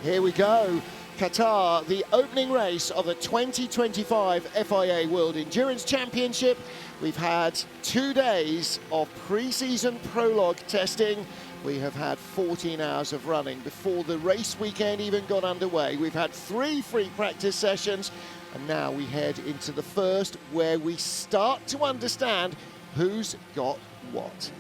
Here we go. Qatar, the opening race of the 2025 FIA World Endurance Championship. We've had 2 days of pre-season prologue testing. We have had 14 hours of running before the race weekend even got underway. We've had 3 free practice sessions, and now we head into the first, where we start to understand who's got what.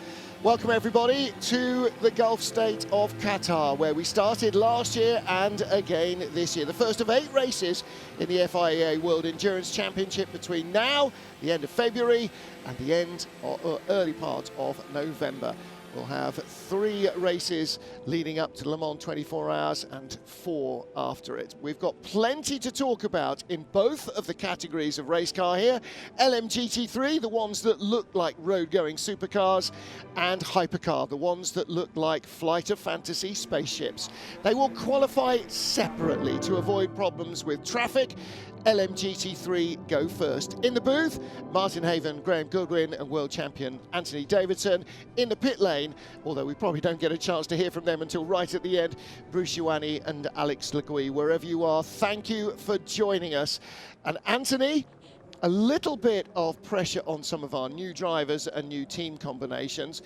Welcome everybody to the Gulf state of Qatar, where we started last year and again this year. The first of 8 races in the FIA World Endurance Championship between now, the end of February, and the end or early part of November. We'll have 3 races leading up to Le Mans 24 hours and 4 after it. We've got plenty to talk about in both of the categories of race car here. LMGT3, the ones that look like road-going supercars, and Hypercar, the ones that look like flight of fantasy spaceships. They will qualify separately to avoid problems with traffic. LMGT3 go first. In the booth, Martin Haven, Graham Goodwin and world champion Anthony Davidson. In the pit lane, although we probably don't get a chance to hear from them until right at the end, Bruce Ioani and Alex Legui. Wherever you are, thank you for joining us. And Anthony, a little bit of pressure on some of our new drivers and new team combinations,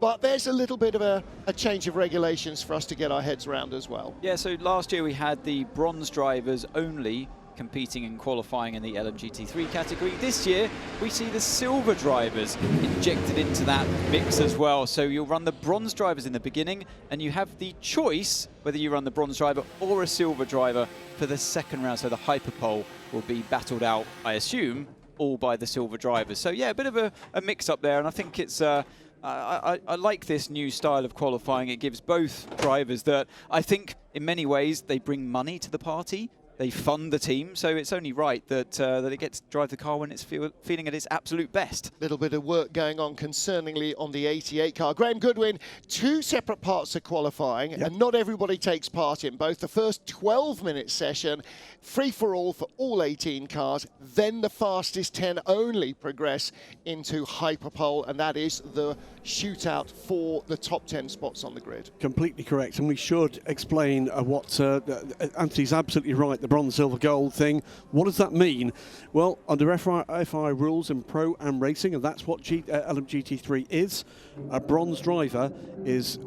but there's a little bit of a change of regulations for us to get our heads around as well. Yeah, so last year we had the bronze drivers only competing and qualifying in the LMGT3 category. This year we see the silver drivers injected into that mix as well. So you'll run the bronze drivers in the beginning, and you have the choice whether you run the bronze driver or a silver driver for the second round. So the Hyperpole will be battled out, I assume, all by the silver drivers. So yeah, a bit of a mix up there, and I think it's I like this new style of qualifying. It gives both drivers that, I think in many ways, they bring money to the party. They fund the team, so it's only right that that it gets to drive the car when it's feeling at its absolute best. Little bit of work going on concerningly on the 88 car. Graham Goodwin, 2 separate parts of qualifying, and not everybody takes part in both. The first 12-minute session, free for all 18 cars, then the fastest 10 only progress into Hyperpole, and that is the shootout for the top 10 spots on the grid. Completely correct, and we should explain what Anthony's absolutely right. The bronze, silver, gold thing. What does that mean? Well, under FIA rules in Pro Am racing, and that's what LMGT3 is, a bronze driver is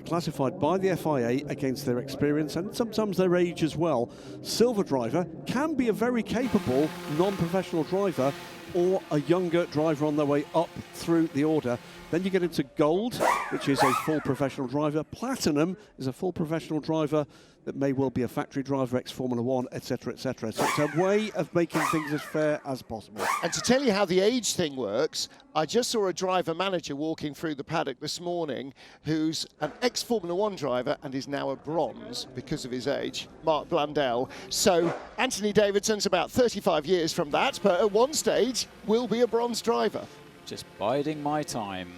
classified by the FIA against their experience and sometimes their age as well. Silver driver can be a very capable non-professional driver or a younger driver on their way up through the order. Then you get into gold, which is a full professional driver. Platinum is a full professional driver that may well be a factory driver, ex-Formula 1, etc., etc. So it's a way of making things as fair as possible. And to tell you how the age thing works, I just saw a driver manager walking through the paddock this morning who's an ex-Formula 1 driver and is now a bronze because of his age, Mark Blundell. So Anthony Davidson's about 35 years from that, but at one stage will be a bronze driver. Just biding my time.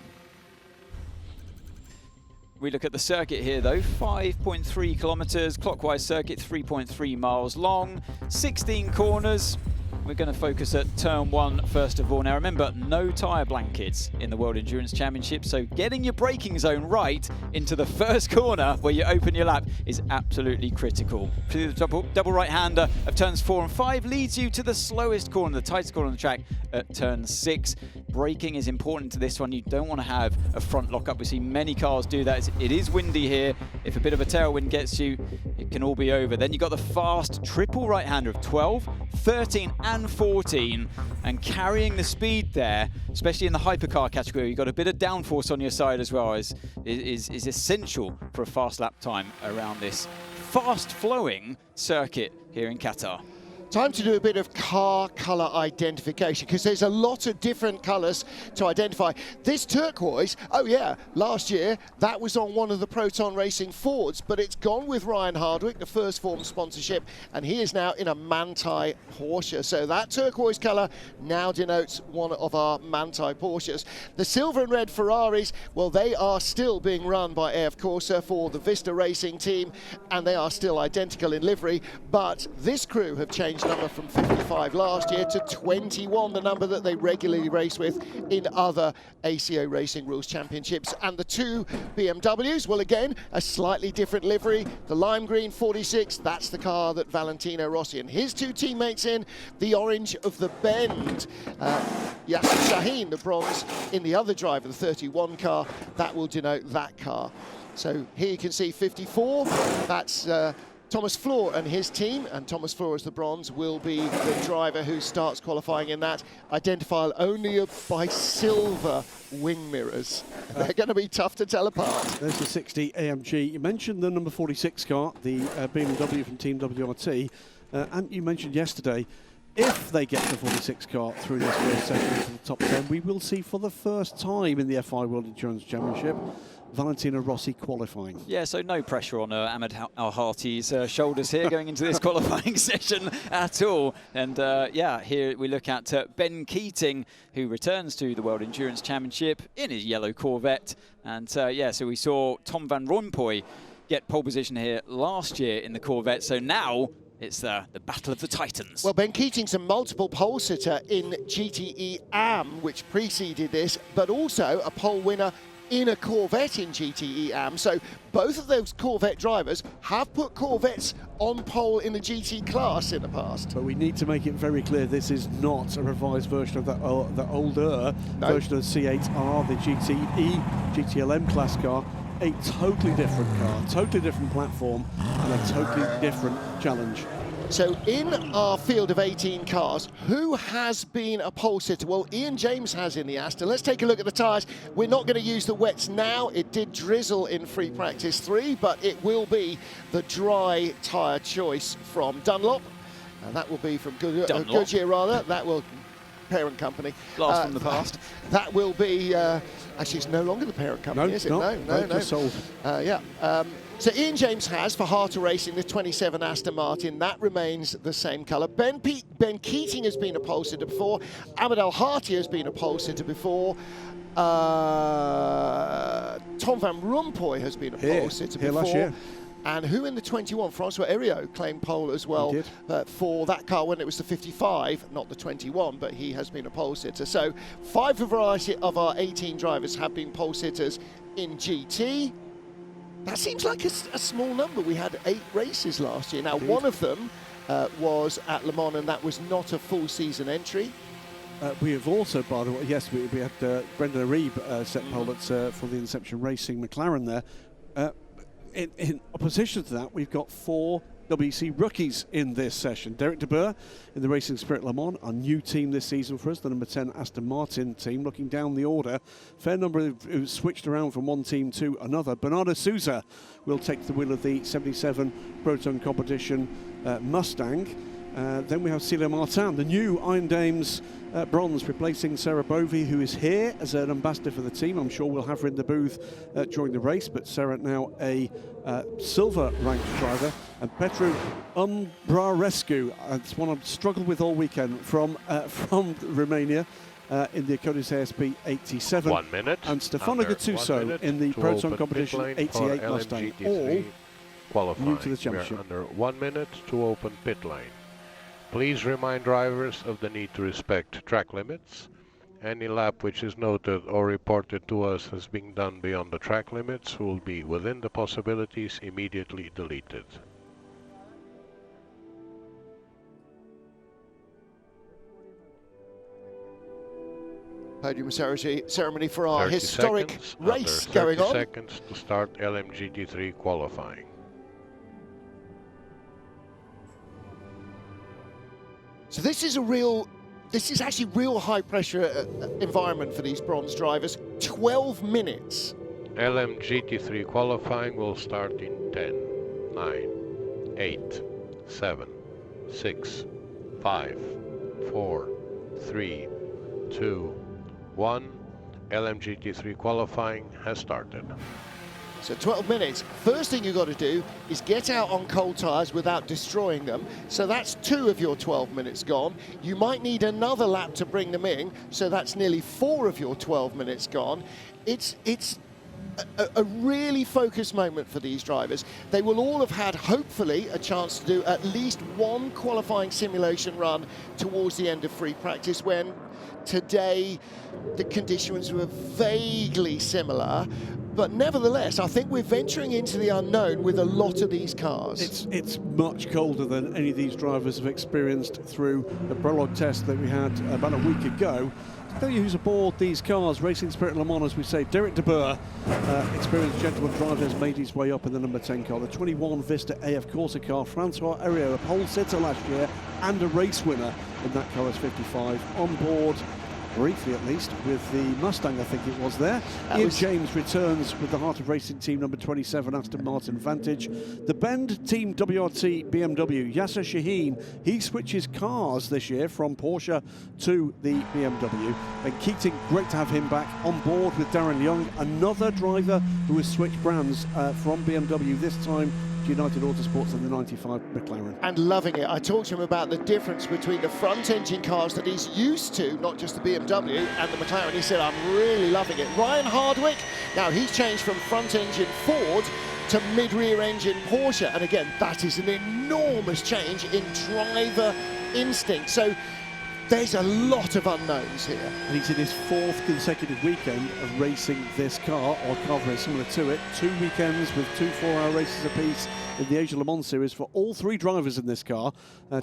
We look at the circuit here though, 5.3 kilometers, clockwise circuit, 3.3 miles long, 16 corners. We're going to focus at turn 1 first of all. Now remember, no tyre blankets in the World Endurance Championship, so getting your braking zone right into the first corner where you open your lap is absolutely critical. The double right-hander of turns 4 and 5 leads you to the slowest corner, the tightest corner on the track at turn 6. Braking is important to this one. You don't want to have a front lock-up. We see many cars do that. It is windy here. If a bit of a tailwind gets you, it can all be over. Then you've got the fast triple right-hander of 12, 13 and 14, and carrying the speed there, especially in the hypercar category, you've got a bit of downforce on your side as well, is essential for a fast lap time around this fast-flowing circuit here in Qatar. Time to do a bit of car colour identification, because there's a lot of different colours to identify. This turquoise, oh yeah, last year that was on one of the Proton Racing Fords, but it's gone with Ryan Hardwick, the First Form sponsorship, and he is now in a Manthey Porsche. So that turquoise colour now denotes one of our Manthey Porsches. The silver and red Ferraris, well, they are still being run by AF Corsa for the Vista Racing team, and they are still identical in livery, but this crew have changed change number from 55 last year to 21, the number that they regularly race with in other ACO Racing Rules Championships. And the two BMWs, well, again, a slightly different livery. The lime green 46, that's the car that Valentino Rossi and his two teammates in. The orange of the Bend, Yasser Shaheen, the bronze in the other driver, the 31 car, that will denote that car. So here you can see 54, that's Thomas Floor and his team, and Thomas Floor as the bronze will be the driver who starts qualifying in that, identifiable only by silver wing mirrors. They're going to be tough to tell apart. There's the 60 AMG. You mentioned the number 46 car, the BMW from Team WRT, and you mentioned yesterday, if they get the 46 car through this first session into the top 10, we will see for the first time in the FIA World Endurance Championship Valentino Rossi qualifying. Yeah, so no pressure on Ahmed Al-Hati's shoulders here going into this qualifying session at all. And yeah, here we look at Ben Keating, who returns to the World Endurance Championship in his yellow Corvette. And yeah, so we saw Tom Van Rompuy get pole position here last year in the Corvette. So now it's the battle of the Titans. Well, Ben Keating's a multiple pole sitter in GTE AM, which preceded this, but also a pole winner in a Corvette in GTE AM. So both of those Corvette drivers have put Corvettes on pole in the GT class in the past. But we need to make it very clear this is not a revised version of the older version of the C8R, the GTE, GTLM class car. A totally different car, totally different platform, and a totally different challenge. So in our field of 18 cars, who has been a pole sitter? Well, Ian James has in the Aston. Let's take a look at the tyres. We're not going to use the wets now. It did drizzle in free practice 3, but it will be the dry tyre choice from Dunlop. And that will be from Goodyear, rather. That will... parent company. Blast from the past. That will be... actually, it's no longer the parent company, is it? No. Just sold. Yeah. So Ian James has, for Harter Racing, the 27 Aston Martin. That remains the same colour. Ben Keating has been a pole sitter before. Ahmed Al-Hati has been a pole sitter before. Tom Van Rompuy has been a pole sitter before. Last year. And who in the 21? Francois Heriot claimed pole as well for that car when it was the 55, not the 21, but he has been a pole sitter. So 5 of our 18 drivers have been pole sitters in GT. That seems like a small number. We had 8 races last year. Now, one of them was at Le Mans, and that was not a full season entry. We have also, by the way, yes, we had Brendan Arieb set pole for the Inception Racing McLaren there. In opposition to that, we've got 4 WC rookies in this session. Derek de Boer in the Racing Spirit Le Mans, our new team this season for us, the number 10 Aston Martin team. Looking down the order, fair number who switched around from one team to another. Bernardo Souza will take the wheel of the 77 Proton Competition Mustang. Then we have Celia Martin, the new Iron Dames bronze, replacing Sarah Bovey, who is here as an ambassador for the team. I'm sure we'll have her in the booth during the race, but Sarah now a silver ranked driver. And Petru Umbrarescu, it's one I've struggled with all weekend, from Romania in the Aconis ASP 87. 1 minute. And Stefano Gattuso in the Proton Competition 88 Mustang, all qualifying. new to the championship. We are under 1 minute to open pit lane. Please remind drivers of the need to respect track limits. Any lap which is noted or reported to us as being done beyond the track limits will be within the possibilities immediately deleted. Podium ceremony for our historic race going on. 30 seconds to start LMGT3 qualifying. So this is actually real high pressure environment for these bronze drivers. 12 minutes. LMGT3 qualifying will start in 10, 9, 8, 7, 6, 5, 4, 3, 2, 1. LMGT3 qualifying has started. So 12 minutes. First thing you've got to do is get out on cold tyres without destroying them. So that's 2 of your 12 minutes gone. You might need another lap to bring them in. So that's nearly 4 of your 12 minutes gone. It's a really focused moment for these drivers. They will all have had, hopefully, a chance to do at least one qualifying simulation run towards the end of free practice, when today the conditions were vaguely similar. But nevertheless, I think we're venturing into the unknown with a lot of these cars. It's much colder than any of these drivers have experienced through the Prologue test that we had about a week ago. To tell you who's aboard these cars, Racing Spirit Le Mans, as we say, Derek De Boer, experienced gentleman driver, has made his way up in the number 10 car. The 21 Vista AF Corsa car, Francois Heriot, a pole sitter last year and a race winner in that car as 55, on board briefly at least with the Mustang, I think it was there. Ian James returns with the Heart of Racing team number 27 Aston Martin Vantage. The Bend team WRT BMW, Yasser Shaheen, he switches cars this year from Porsche to the BMW. And Keating, great to have him back on board with Darren Young, another driver who has switched brands from BMW, this time United Autosports and the 95 McLaren. And loving it. I talked to him about the difference between the front engine cars that he's used to, not just the BMW and the McLaren. He said, I'm really loving it. Ryan Hardwick, now he's changed from front engine Ford to mid-rear engine Porsche. And again, that is an enormous change in driver instinct. So there's a lot of unknowns here. And he's in his 4th consecutive weekend of racing this car, or car very similar to it. 2 weekends with 2 4-hour races apiece in the Asia Le Mans series for all 3 drivers in this car,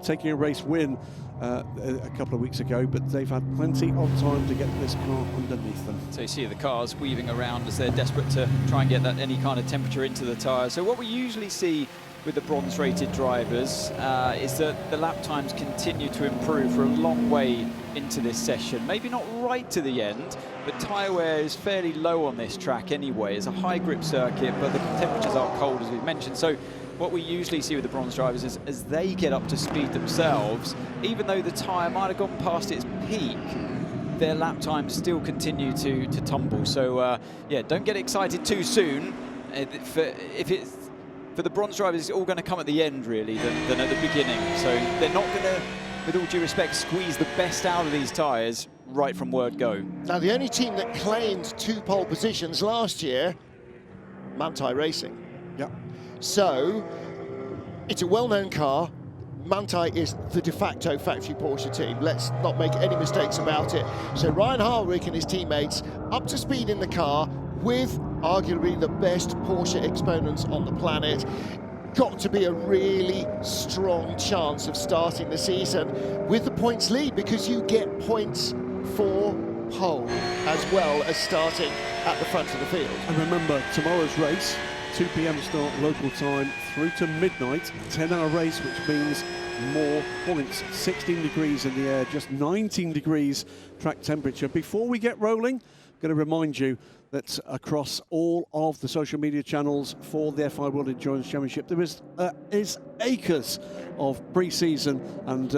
taking a race win a couple of weeks ago, but they've had plenty of time to get this car underneath them. So you see the cars weaving around as they're desperate to try and get that any kind of temperature into the tyres. So what we usually see with the bronze-rated drivers is that the lap times continue to improve for a long way into this session. Maybe not right to the end, but tyre wear is fairly low on this track anyway. It's a high-grip circuit, but the temperatures are cold, as we've mentioned. So what we usually see with the bronze drivers is as they get up to speed themselves, even though the tyre might have gone past its peak, their lap times still continue to tumble. So, yeah, don't get excited too soon. For the bronze drivers, it's all going to come at the end, really, than at the beginning. So they're not going to, with all due respect, squeeze the best out of these tyres right from word go. Now, the only team that claimed 2 pole positions last year, Manthey Racing. Yep. So it's a well-known car. Manthey is the de facto factory Porsche team. Let's not make any mistakes about it. So Ryan Harwick and his teammates up to speed in the car with arguably the best Porsche exponents on the planet. Got to be a really strong chance of starting the season with the points lead, because you get points for pole as well as starting at the front of the field. And remember, tomorrow's race, 2 p.m. start local time through to midnight, 10-hour race, which means more points. 16 degrees in the air, just 19 degrees track temperature. Before we get rolling, I'm going to remind you that across all of the social media channels for the FIA World Endurance Championship, there is acres of pre-season and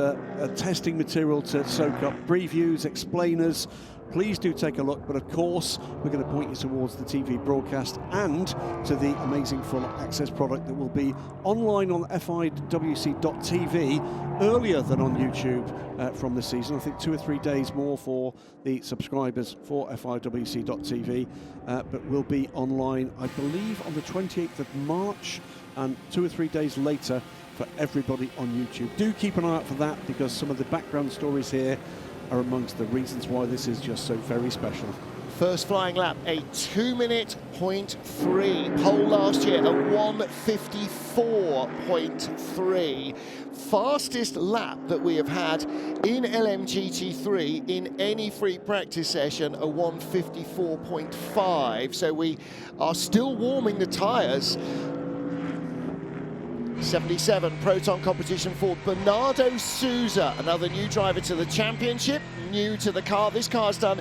testing material to soak up, previews, explainers. Please do take a look, but of course we're going to point you towards the TV broadcast and to the amazing full access product that will be online on FIWC.tv earlier than on YouTube from this season. I think 2 or 3 days more for the subscribers for FIWC.tv, but will be online, I believe, on the 28th of March and 2 or 3 days later for everybody on YouTube. Do keep an eye out for that, because some of the background stories here are amongst the reasons why this is just so very special. First flying lap, a 2-minute 0.3. Pole last year, a 1:54.3. Fastest lap that we have had in LMGT3 in any free practice session, a 1:54.5. So we are still warming the tyres. 77 Proton competition for Bernardo Souza, another new driver to the championship, new to the car. This car's done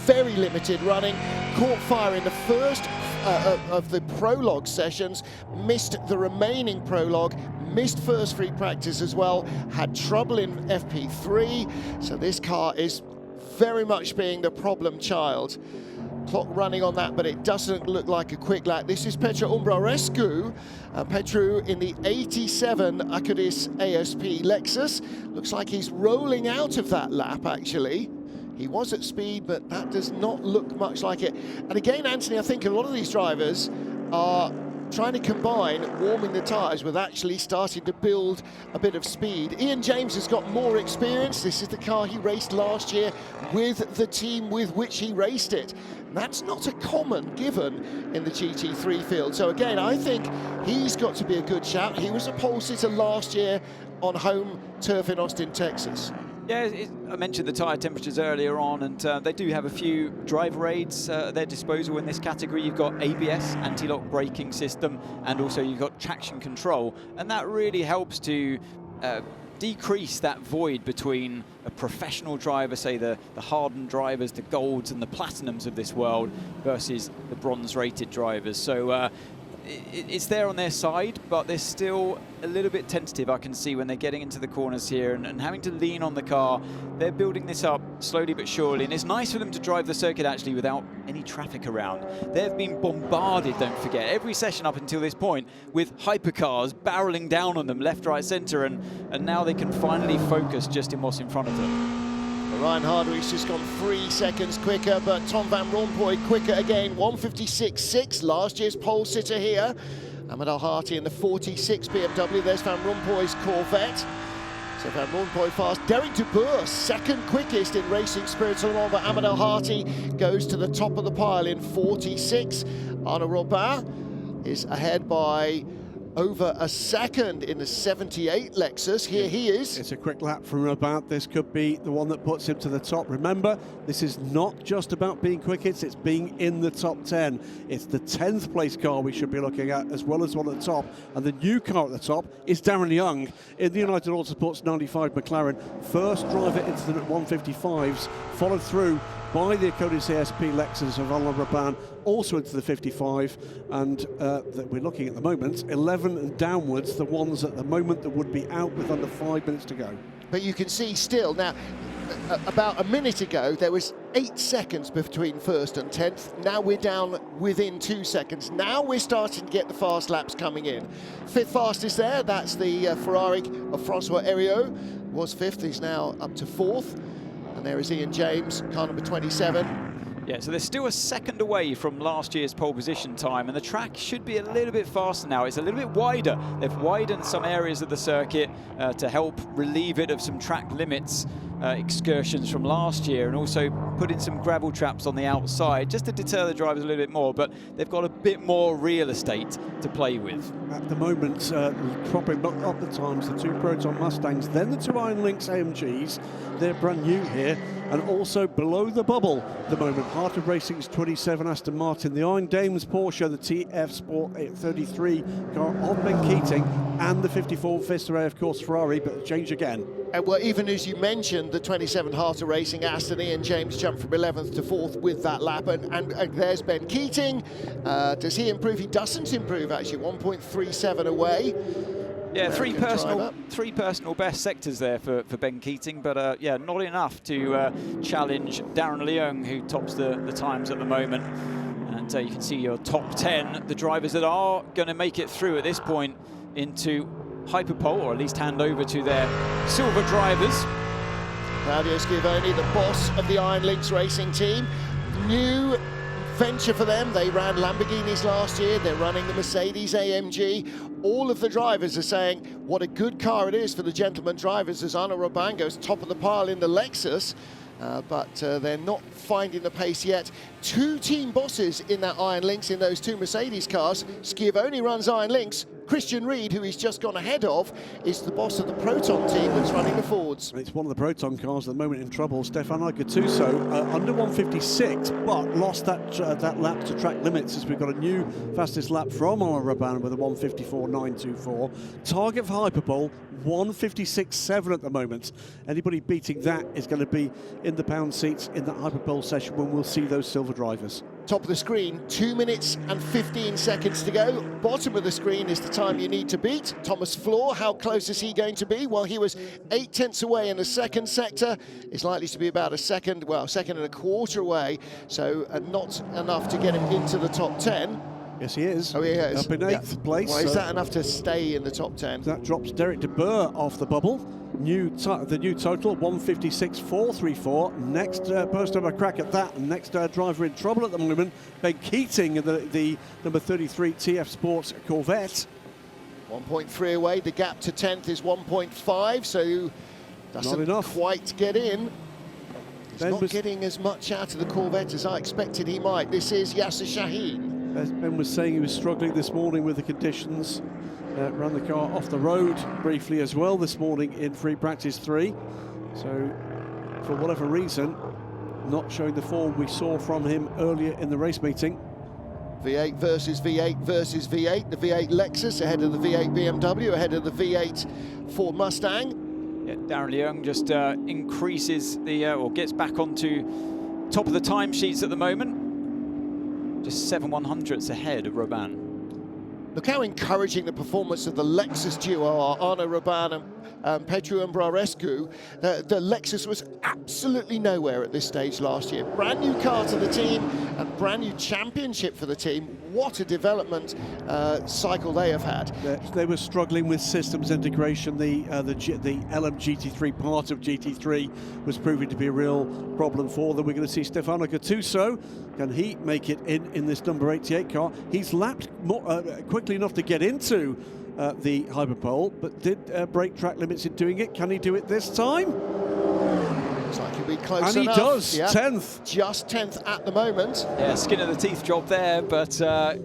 very limited running, caught fire in the first of the prologue sessions, missed the remaining prologue, missed first free practice as well, had trouble in FP3, so this car is very much being the problem child. Clock running on that, but it doesn't look like a quick lap. This is Petru Umbrarescu. Petru in the 87 Acudis ASP Lexus. Looks like he's rolling out of that lap, actually. He was at speed, but that does not look much like it. And again, Anthony, I think a lot of these drivers are trying to combine warming the tyres with actually starting to build a bit of speed. Ian James has got more experience. This is the car he raced last year with the team with which he raced it. And that's not a common given in the GT3 field. So again, I think he's got to be a good shout. He was a pole sitter last year on home turf in Austin, Texas. Yeah, I mentioned the tyre temperatures earlier on, and they do have a few driver aids at their disposal in this category. You've got ABS, anti-lock braking system, and also you've got traction control, and that really helps to decrease that void between a professional driver, say the hardened drivers, the golds and the platinums of this world, versus the bronze-rated drivers. So it's there on their side, but they're still a little bit tentative, I can see, when they're getting into the corners here and having to lean on the car. They're building this up slowly but surely, and it's nice for them to drive the circuit actually without any traffic around. They've been bombarded, don't forget, every session up until this point with hypercars barreling down on them left, right, centre, and now they can finally focus just in what's in front of them. Ryan Harderwyck's just gone 3 seconds quicker, but Tom Van Rompuy quicker again, 1:56.6, last year's pole sitter here. Ahmed Al-Hati in the 46 BMW, there's Van Rompuy's Corvette. So Van Rompuy fast. Derek De Boer, second quickest in Racing Spirits Le Mans, but Ahmed Al-Hati goes to the top of the pile in 46. Arnaud Robin is ahead by over a second in the 78 Lexus. Here he is. It's a quick lap from about. This could be the one that puts him to the top. Remember, this is not just about being quickest, it's being in the top 10. It's the 10th place car we should be looking at, as well as one at the top. And the new car at the top is Darren Young in the United Autosports 95 McLaren. First driver into the 155s, followed through by the Acodis ASP Lexus of Arnaud Robin, also into the 55, and that we're looking at the moment, 11 and downwards, the ones at the moment that would be out with under 5 minutes to go. But you can see still, now, about a minute ago, there was 8 seconds between first and 10th. Now we're down within 2 seconds. Now we're starting to get the fast laps coming in. Fifth fastest there, that's the Ferrari of Francois Heriot, was fifth, he's now up to fourth. And there is Ian James, car number 27. Yeah, so they're still a second away from last year's pole position time, and the track should be a little bit faster now. It's a little bit wider. They've widened some areas of the circuit to help relieve it of some track limits excursions from last year, and also put in some gravel traps on the outside just to deter the drivers a little bit more, but they've got a bit more real estate to play with. At the moment, propping up the times, the two Proton Mustangs, then the two Iron Lynx AMGs, they're brand new here, and also below the bubble at the moment, Heart of Racing's 27 Aston Martin, the Iron Dames Porsche, the TF Sport 33 car of Ben Keating, and the 54 Vista, of course, Ferrari, but change again. Well, even as you mentioned, the 27 Heart of Racing Aston, Ian James jumped from 11th to 4th with that lap, and there's Ben Keating. Does he improve? He doesn't improve, actually, 1.37 away. Yeah, three personal best sectors there for Ben Keating, but yeah, not enough to challenge Darren Leung, who tops the times at the moment. And you can see your top 10, the drivers that are going to make it through at this point into Hyperpole, or at least hand over to their silver drivers. Claudio Schiavone, the boss of the Iron Lynx Racing team. New venture for them. They ran Lamborghinis last year. They're running the Mercedes AMG. All of the drivers are saying what a good car it is for the gentleman drivers as Arnaud Robin goes top of the pile in the Lexus. But they're not finding the pace yet. Two team bosses in that Iron Lynx in those two Mercedes cars. Schiavone runs Iron Lynx. Christian Reed, who he's just gone ahead of, is the boss of the Proton team that's running the Fords. It's one of the Proton cars at the moment in trouble. Stefano Gattuso under 156, but lost that lap to track limits as we've got a new fastest lap from Arnaud Robin with a 154.924. Target for Hyperpole, 156.7 at the moment. Anybody beating that is going to be in the pound seats in that Hyperpole session when we'll see those silver drivers. Top of the screen, 2 minutes and 15 seconds to go. Bottom of the screen is the time you need to beat. Thomas Floor, how close is he going to be? Well, he was 8 tenths away in the second sector. Is likely to be about a second and a quarter away. So not enough to get him into the top 10. Yes, he is. Oh, he is. Up in 8th place. Well, is that enough to stay in the top 10? That drops Derek de Boer off the bubble. The new total, 156.434. Next person to have a crack at that. Next driver in trouble at the moment, Ben Keating, the number 33 TF Sports Corvette. 1.3 away. The gap to 10th is 1.5, so doesn't quite get in. He's not getting as much out of the Corvette as I expected he might. This is Yasser Shaheen. As Ben was saying, he was struggling this morning with the conditions. Ran the car off the road briefly as well this morning in free practice 3. So, for whatever reason, not showing the form we saw from him earlier in the race meeting. V8 versus V8 versus V8. The V8 Lexus ahead of the V8 BMW, ahead of the V8 Ford Mustang. Yeah, Darren Leung just increases the, or gets back onto top of the timesheets at the moment. Just 7/100ths ahead of Robin. Look how encouraging the performance of the Lexus duo are, Arno Robin and Petru Îmbrarescu. The Lexus was absolutely nowhere at this stage last year. Brand new car to the team and brand new championship for the team. What a development cycle they have had. They were struggling with systems integration. The LMGT3 part of GT3 was proving to be a real problem for them. We're going to see Stefano Gattuso. Can he make it in this number 88 car? He's lapped quickly enough to get into the Hyperpole, but did break track limits in doing it. Can he do it this time? Looks like he'll be close enough. And he does, yeah. 10th. Just 10th at the moment. Yeah, skin of the teeth job there, but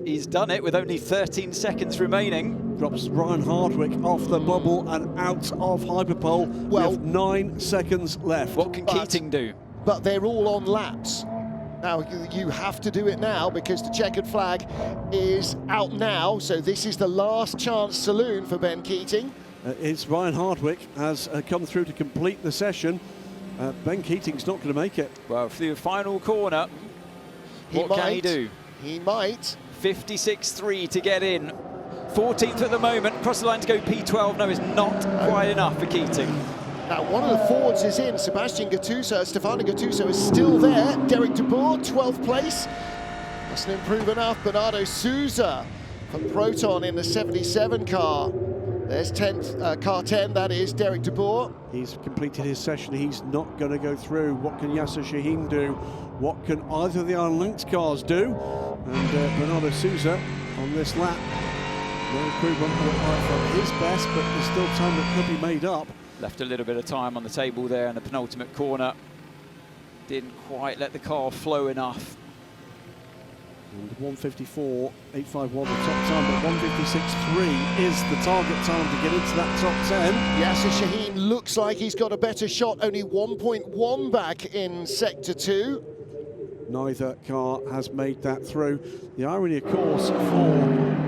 he's done it with only 13 seconds remaining. Drops Ryan Hardwick off the bubble and out of Hyperpole with 9 seconds left. What can Keating do? But they're all on laps. Now, you have to do it now because the checkered flag is out now. So this is the last chance saloon for Ben Keating. It's Ryan Hardwick has come through to complete the session. Ben Keating's not going to make it. Well, for the final corner, what can he do? He might. 56.3 to get in. 14th at the moment. Cross the line to go P12. No, it's not quite enough for Keating. Now, one of the Fords is in. Sebastian Gattuso, Stefano Gattuso is still there. Derek de Boer, 12th place. Doesn't improve enough. Bernardo Souza for Proton in the 77 car. There's 10th, car 10, that is Derek de Boer. He's completed his session. He's not going to go through. What can Yasser Shaheen do? What can either of the unlinked cars do? And Bernardo Souza on this lap. No improvement from his best, but there's still time that could be made up. Left a little bit of time on the table there in the penultimate corner. Didn't quite let the car flow enough. And 154.851 the top time, but 156.3 is the target time to get into that top 10. Yasser Shaheen looks like he's got a better shot, only 1.1 back in Sector 2. Neither car has made that through. The irony, of course, for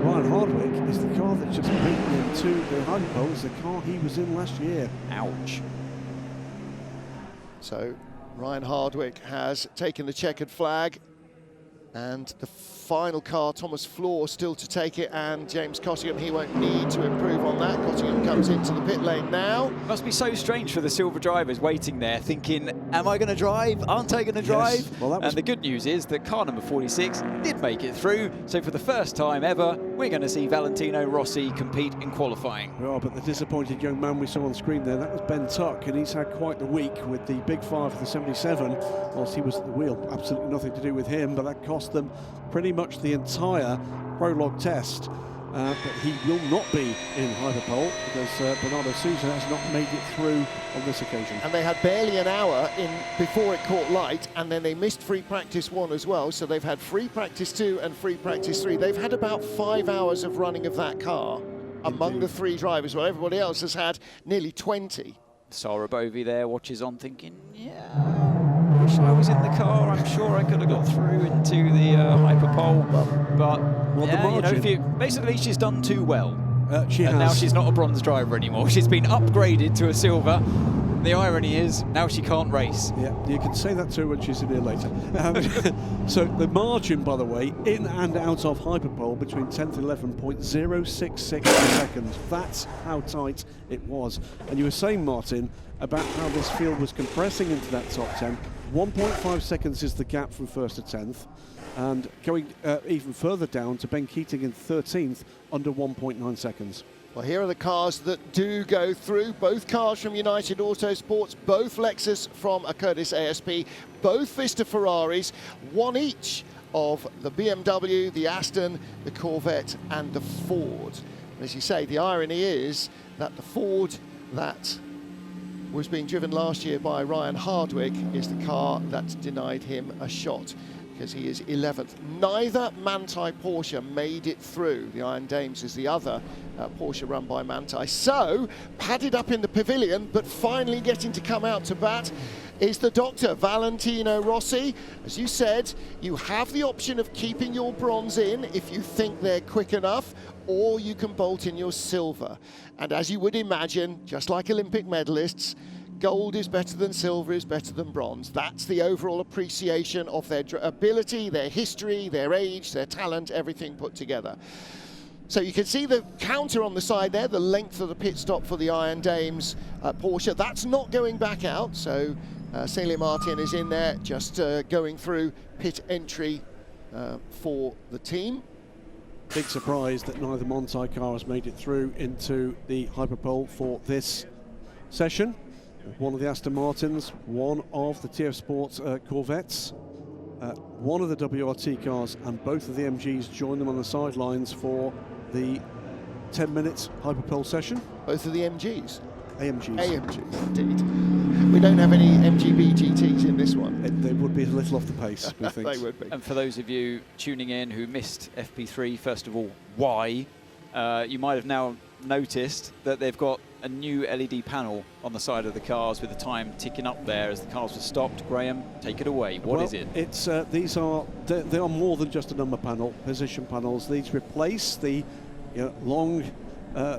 Ryan Hardwick is the car that just beat him to the Hyperpole is the car he was in last year. Ouch. So Ryan Hardwick has taken the checkered flag. And the final car, Thomas Floor, still to take it, and James Cottingham, he won't need to improve on that. Cottingham comes into the pit lane now. Must be so strange for the silver drivers waiting there, thinking, am I going to drive? Aren't I going to drive? Yes. Well, and the good news is that car number 46 did make it through, so for the first time ever, we're going to see Valentino Rossi compete in qualifying. Oh, but the disappointed young man we saw on screen there, that was Ben Tuck, and he's had quite the week with the big fire for the 77. Whilst he was at the wheel, absolutely nothing to do with him, but that cost them pretty much the entire Prologue test. But he will not be in Hyperpole because Bernardo Souza has not made it through on this occasion. And they had barely an hour in before it caught light, and then they missed free practice 1 as well, so they've had free practice 2 and free practice 3. They've had about 5 hours of running of that car among the 3 drivers, while everybody else has had nearly 20. Sarah Bovey there watches on thinking, yeah, wish I was in the car. I'm sure I could have got through into the Hyperpole, but yeah, you know, if you, basically she's done too well. She has. And now she's not a bronze driver anymore. She's been upgraded to a silver. The irony is, now she can't race. Yeah, you can say that to her when she's in here later. So the margin, by the way, in and out of Hyperpole between 10th and 11.066 seconds. That's how tight it was. And you were saying, Martin, about how this field was compressing into that top 10. 1.5 seconds is the gap from 1st to 10th. and going even further down to Ben Keating in 13th, under 1.9 seconds. Well, here are the cars that do go through. Both cars from United Autosports, both Lexus from a Curtis ASP, both Vista Ferraris, one each of the BMW, the Aston, the Corvette and the Ford. And as you say, the irony is that the Ford that was being driven last year by Ryan Hardwick is the car that denied him a shot, because he is 11th. Neither Manthey Porsche made it through. The Iron Dames is the other Porsche run by Manthey. So, padded up in the pavilion, but finally getting to come out to bat is the doctor, Valentino Rossi. As you said, you have the option of keeping your bronze in if you think they're quick enough, or you can bolt in your silver. And as you would imagine, just like Olympic medalists, gold is better than silver, is better than bronze. That's the overall appreciation of their ability, their history, their age, their talent, everything put together. So you can see the counter on the side there, the length of the pit stop for the Iron Dames Porsche. That's not going back out, so Celia Martin is in there, just going through pit entry for the team. Big surprise that neither Manthey car has made it through into the Hyperpole for this session. One of the Aston Martins, one of the TF Sports Corvettes, one of the WRT cars, and both of the MGs join them on the sidelines for the 10 minutes Hyperpole session. Both of the MGs? AMGs. AMGs, indeed. We don't have any MGB GTs in this one. They would be a little off the pace, we think. They would be. And for those of you tuning in who missed FP3, first of all, why? You might have now noticed that they've got a new LED panel on the side of the cars with the time ticking up there as the cars were stopped. Graham, take it away. What is it? It's they are more than just a number panel, position panels. These replace the long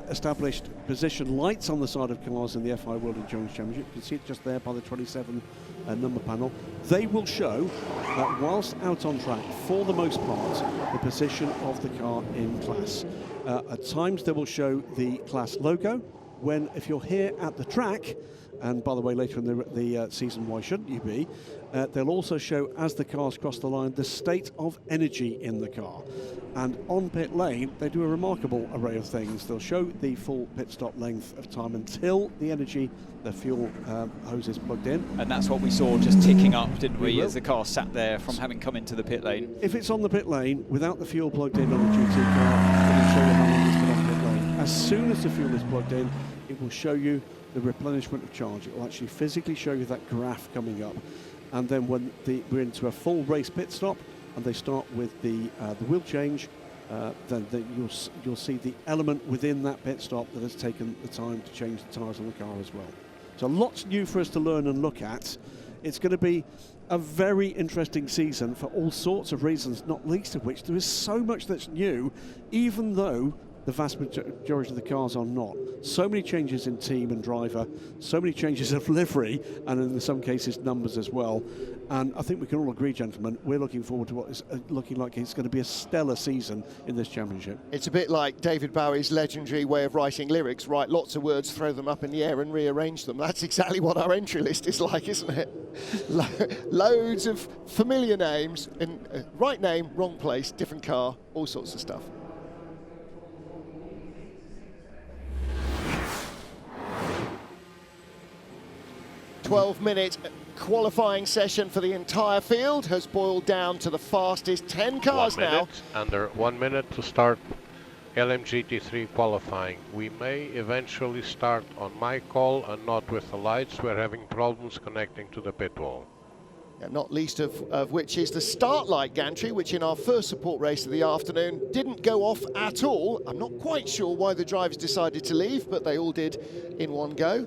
established position lights on the side of cars in the FIA World Endurance Championship. You can see it just there by the 27 number panel. They will show that whilst out on track, for the most part, the position of the car in class. At times they will show the class logo. If you're here at the track, and by the way, later in the season, why shouldn't you be? They'll also show, as the cars cross the line, the state of energy in the car. And on pit lane, they do a remarkable array of things. They'll show the full pit stop length of time until the fuel hose is plugged in. And that's what we saw just ticking up, didn't we, as the car sat there from having come into the pit lane. If it's on the pit lane, without the fuel plugged in on a GT car, it'll show you how long it's been on pit lane. As soon as the fuel is plugged in, it will show you the replenishment of charge. It will actually physically show you that graph coming up. And then when we're into a full race pit stop and they start with the wheel change, then you'll see the element within that pit stop that has taken the time to change the tyres on the car as well. So lots new for us to learn and look at. It's going to be a very interesting season for all sorts of reasons, not least of which there is so much that's new, even though the vast majority of the cars are not. So many changes in team and driver, so many changes of livery, and in some cases numbers as well. And I think we can all agree, gentlemen, we're looking forward to what is looking like it's going to be a stellar season in this championship. It's a bit like David Bowie's legendary way of writing lyrics: write lots of words, throw them up in the air and rearrange them. That's exactly what our entry list is like, isn't it? Loads of familiar names, in right name, wrong place, different car, all sorts of stuff. 12-minute qualifying session for the entire field has boiled down to the fastest 10 cars now. Under 1 minute to start LMGT3 qualifying. We may eventually start on my call and not with the lights. We're having problems connecting to the pit wall. Yeah, not least of which is the start light gantry, which in our first support race of the afternoon didn't go off at all. I'm not quite sure why the drivers decided to leave, but they all did in one go.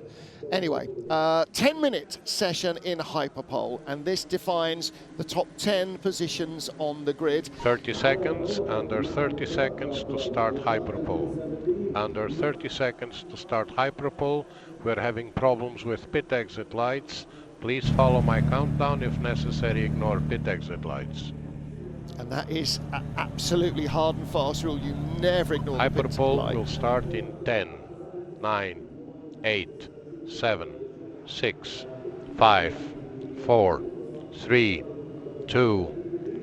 Anyway, 10-minute session in Hyperpole, and this defines the top 10 positions on the grid. 30 seconds, under 30 seconds to start Hyperpole. Under 30 seconds to start Hyperpole, we're having problems with pit exit lights. Please follow my countdown. If necessary, ignore pit exit lights. And that is an absolutely hard and fast rule. You never ignore the pit Hyperpole light. will start in 10, 9, 8, 7, 6, 5, 4, 3, 2,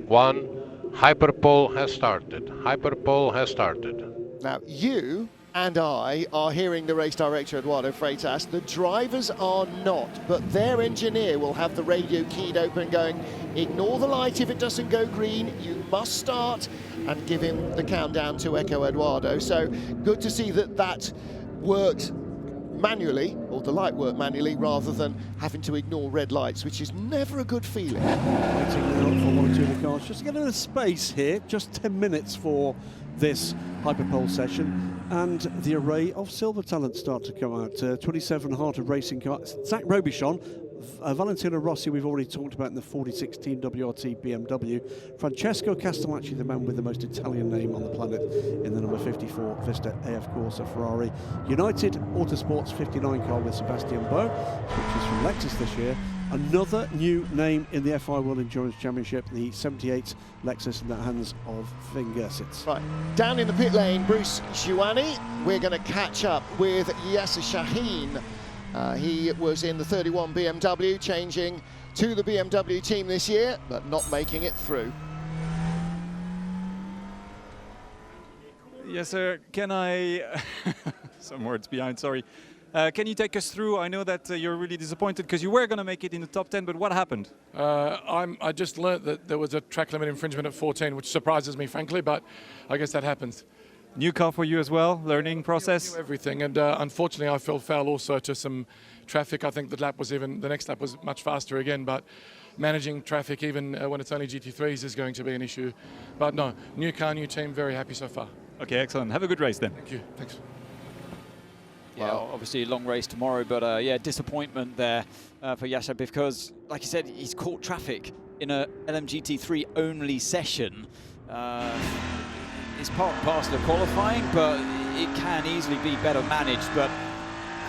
1. Hyperpole has started. Hyperpole has started. Now, you and I are hearing the race director, Eduardo Freitas. The drivers are not, but their engineer will have the radio keyed open going, ignore the light if it doesn't go green, you must start, and give him the countdown to echo Eduardo. So good to see that that worked manually, or the light worked manually, rather than having to ignore red lights, which is never a good feeling. Waiting now for one or two of the cars just to get a little space here, just 10 minutes for this Hyperpole session, and the array of silver talents start to come out. 27 Heart of Racing cars. Zach Robichon, Valentino Rossi we've already talked about in the 46 Team WRT BMW, Francesco Castellacci, the man with the most Italian name on the planet, in the number 54 Vista AF Corsa Ferrari. United Autosports 59 car with Sebastian Boe, which is from Lexus this year. Another new name in the FIA World Endurance Championship, the 78 Lexus in the hands of Finn Gersitz. Right, down in the pit lane, Bruce Giuani. We're going to catch up with Yasser Shaheen. He was in the 31 BMW, changing to the BMW team this year, but not making it through. Yes, sir. Can I... some words behind, sorry. Can you take us through? I know that you're really disappointed because you were going to make it in the top 10, but what happened? I just learnt that there was a track limit infringement at 14, which surprises me, frankly, but I guess that happens. New car for you as well, learning process? New everything, and unfortunately I fell foul also to some traffic. I think the next lap was much faster again, but managing traffic even when it's only GT3s is going to be an issue. But no, new car, new team, very happy so far. Okay, excellent. Have a good race then. Thank you. Thanks. Yeah, obviously a long race tomorrow, but yeah, disappointment there for Yasser because, like you said, he's caught traffic in a LMGT3 only session. It's part and parcel of qualifying, but it can easily be better managed, but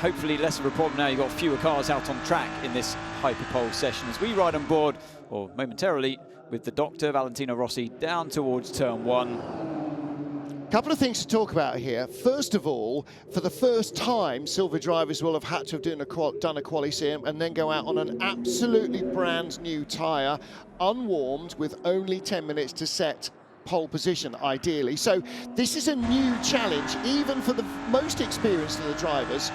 hopefully less of a problem now. You've got fewer cars out on track in this Hyperpole session as we ride on board, or momentarily, with the doctor, Valentino Rossi, down towards turn 1. Couple of things to talk about here. First of all, for the first time, silver drivers will have had to have done a quali-sim and then go out on an absolutely brand new tyre, unwarmed, with only 10 minutes to set pole position, ideally. So this is a new challenge, even for the most experienced of the drivers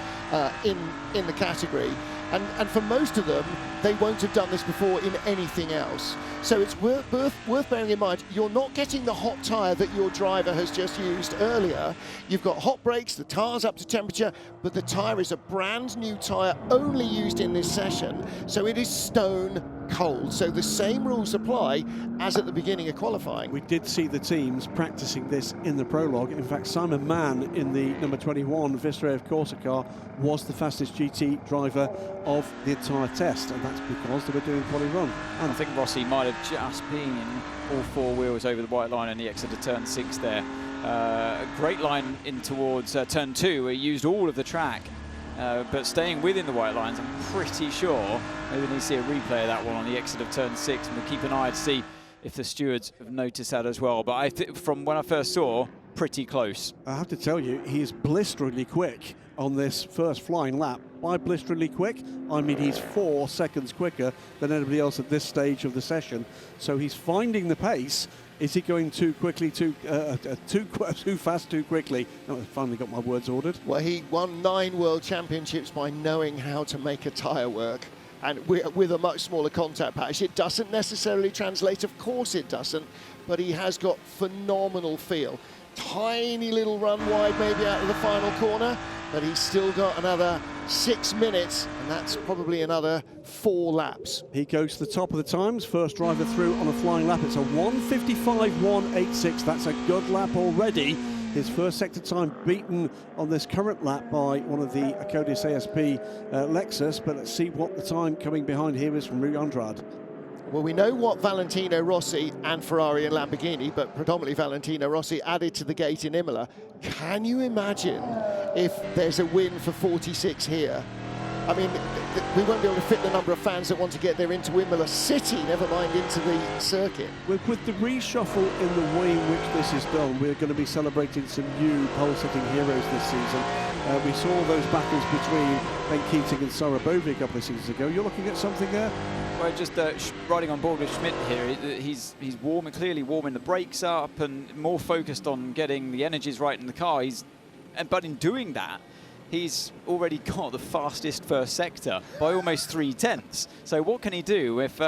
in the category. And for most of them, they won't have done this before in anything else. So it's worth bearing in mind, you're not getting the hot tyre that your driver has just used earlier. You've got hot brakes, the tyre's up to temperature, but the tyre is a brand new tyre only used in this session. So it is stone cold. So the same rules apply as at the beginning of qualifying. We did see the teams practicing this in the prologue. In fact, Simon Mann in the number 21 Vista AF Corsa car was the fastest GT driver of the entire test, and that's because they were doing quali run. And I think Rossi might have just been all four wheels over the white line on the exit of turn 6 there. A great line in towards turn 2, where he used all of the track. But staying within the white lines, I'm pretty sure maybe we need to see a replay of that one on the exit of turn 6, and we'll keep an eye to see if the stewards have noticed that as well. But I think from when I first saw, pretty close. I have to tell you, he is blisteringly quick on this first flying lap. By blisteringly quick, I mean he's 4 seconds quicker than anybody else at this stage of the session. So he's finding the pace. Is he going too quickly, too fast, too quickly? No, I finally got my words ordered. Well, he won 9 world championships by knowing how to make a tyre work, and with a much smaller contact patch. It doesn't necessarily translate, of course it doesn't, but he has got phenomenal feel. Tiny little run wide maybe out of the final corner, but he's still got another 6 minutes, and that's probably another 4 laps. He goes to the top of the times, first driver through on a flying lap. It's a 1:55.186. That's a good lap already. His first sector time beaten on this current lap by one of the Acodis ASP Lexus, but let's see what the time coming behind here is from Rui Andrade. Well, we know what Valentino Rossi and Ferrari and Lamborghini, but predominantly Valentino Rossi, added to the gate in Imola. Can you imagine if there's a win for 46 here? I mean, we won't be able to fit the number of fans that want to get there into Imola City, never mind into the circuit. With the reshuffle in the way in which this is done, we're going to be celebrating some new pole-sitting heroes this season. We saw those battles between Ben Keating and Sarah Bovey a couple of seasons ago. You're looking at something there? we're just riding on board with Schmidt here. He's clearly warming the brakes up and more focused on getting the energies right in the car. But in doing that, he's already got the fastest first sector by almost 3/10. So what can he do if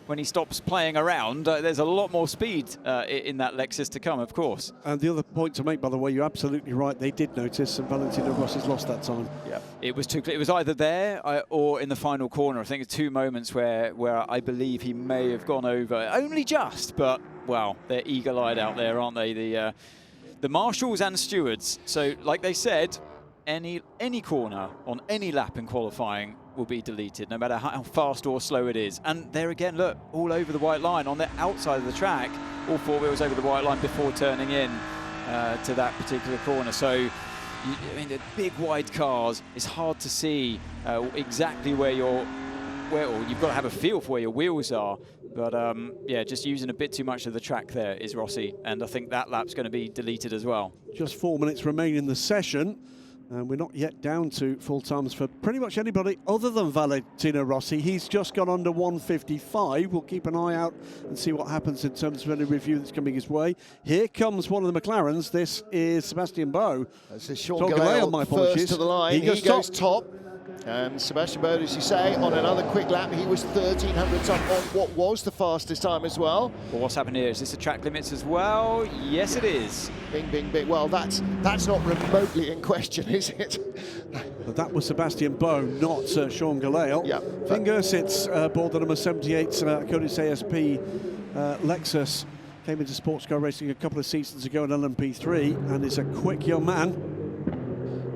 when he stops playing around? There's a lot more speed in that Lexus to come, of course. And the other point to make, by the way, you're absolutely right. They did notice, and Valentino Rossi's lost that time. Yeah, it was either there or in the final corner. I think it's 2 moments where I believe he may have gone over, only just. But well, they're eagle-eyed out there, aren't they? The marshals and stewards. So, like they said, any corner on any lap in qualifying will be deleted, no matter how fast or slow it is. And there again, look, all over the white line on the outside of the track, all 4 wheels over the white line before turning in to that particular corner. So, I mean, the big wide cars, it's hard to see exactly where you've got to have a feel for where your wheels are. But yeah, just using a bit too much of the track there is Rossi, and I think that lap's going to be deleted as well. Just 4 minutes remain in the session. And we're not yet down to full times for pretty much anybody other than Valentino Rossi. He's just gone under 1:55. We'll keep an eye out and see what happens in terms of any review that's coming his way. Here comes one of the McLarens. This is Sebastian Boe. This is Sean Gelael, my apologies. first to the line. He goes top. And Sebastian Boe, as you say, on another quick lap, he was 1,300 on what was the fastest time as well. Well, what's happened here? Is this the track limits as well? Yes, it is. Bing, bing, bing. Well, that's not remotely in question, is it? But that was Sebastian Boe, not Sean Gelael. Yeah. Fingers, it's aboard the number 78 Codis ASP Lexus. Came into sports car racing a couple of seasons ago in LMP3 and is a quick young man.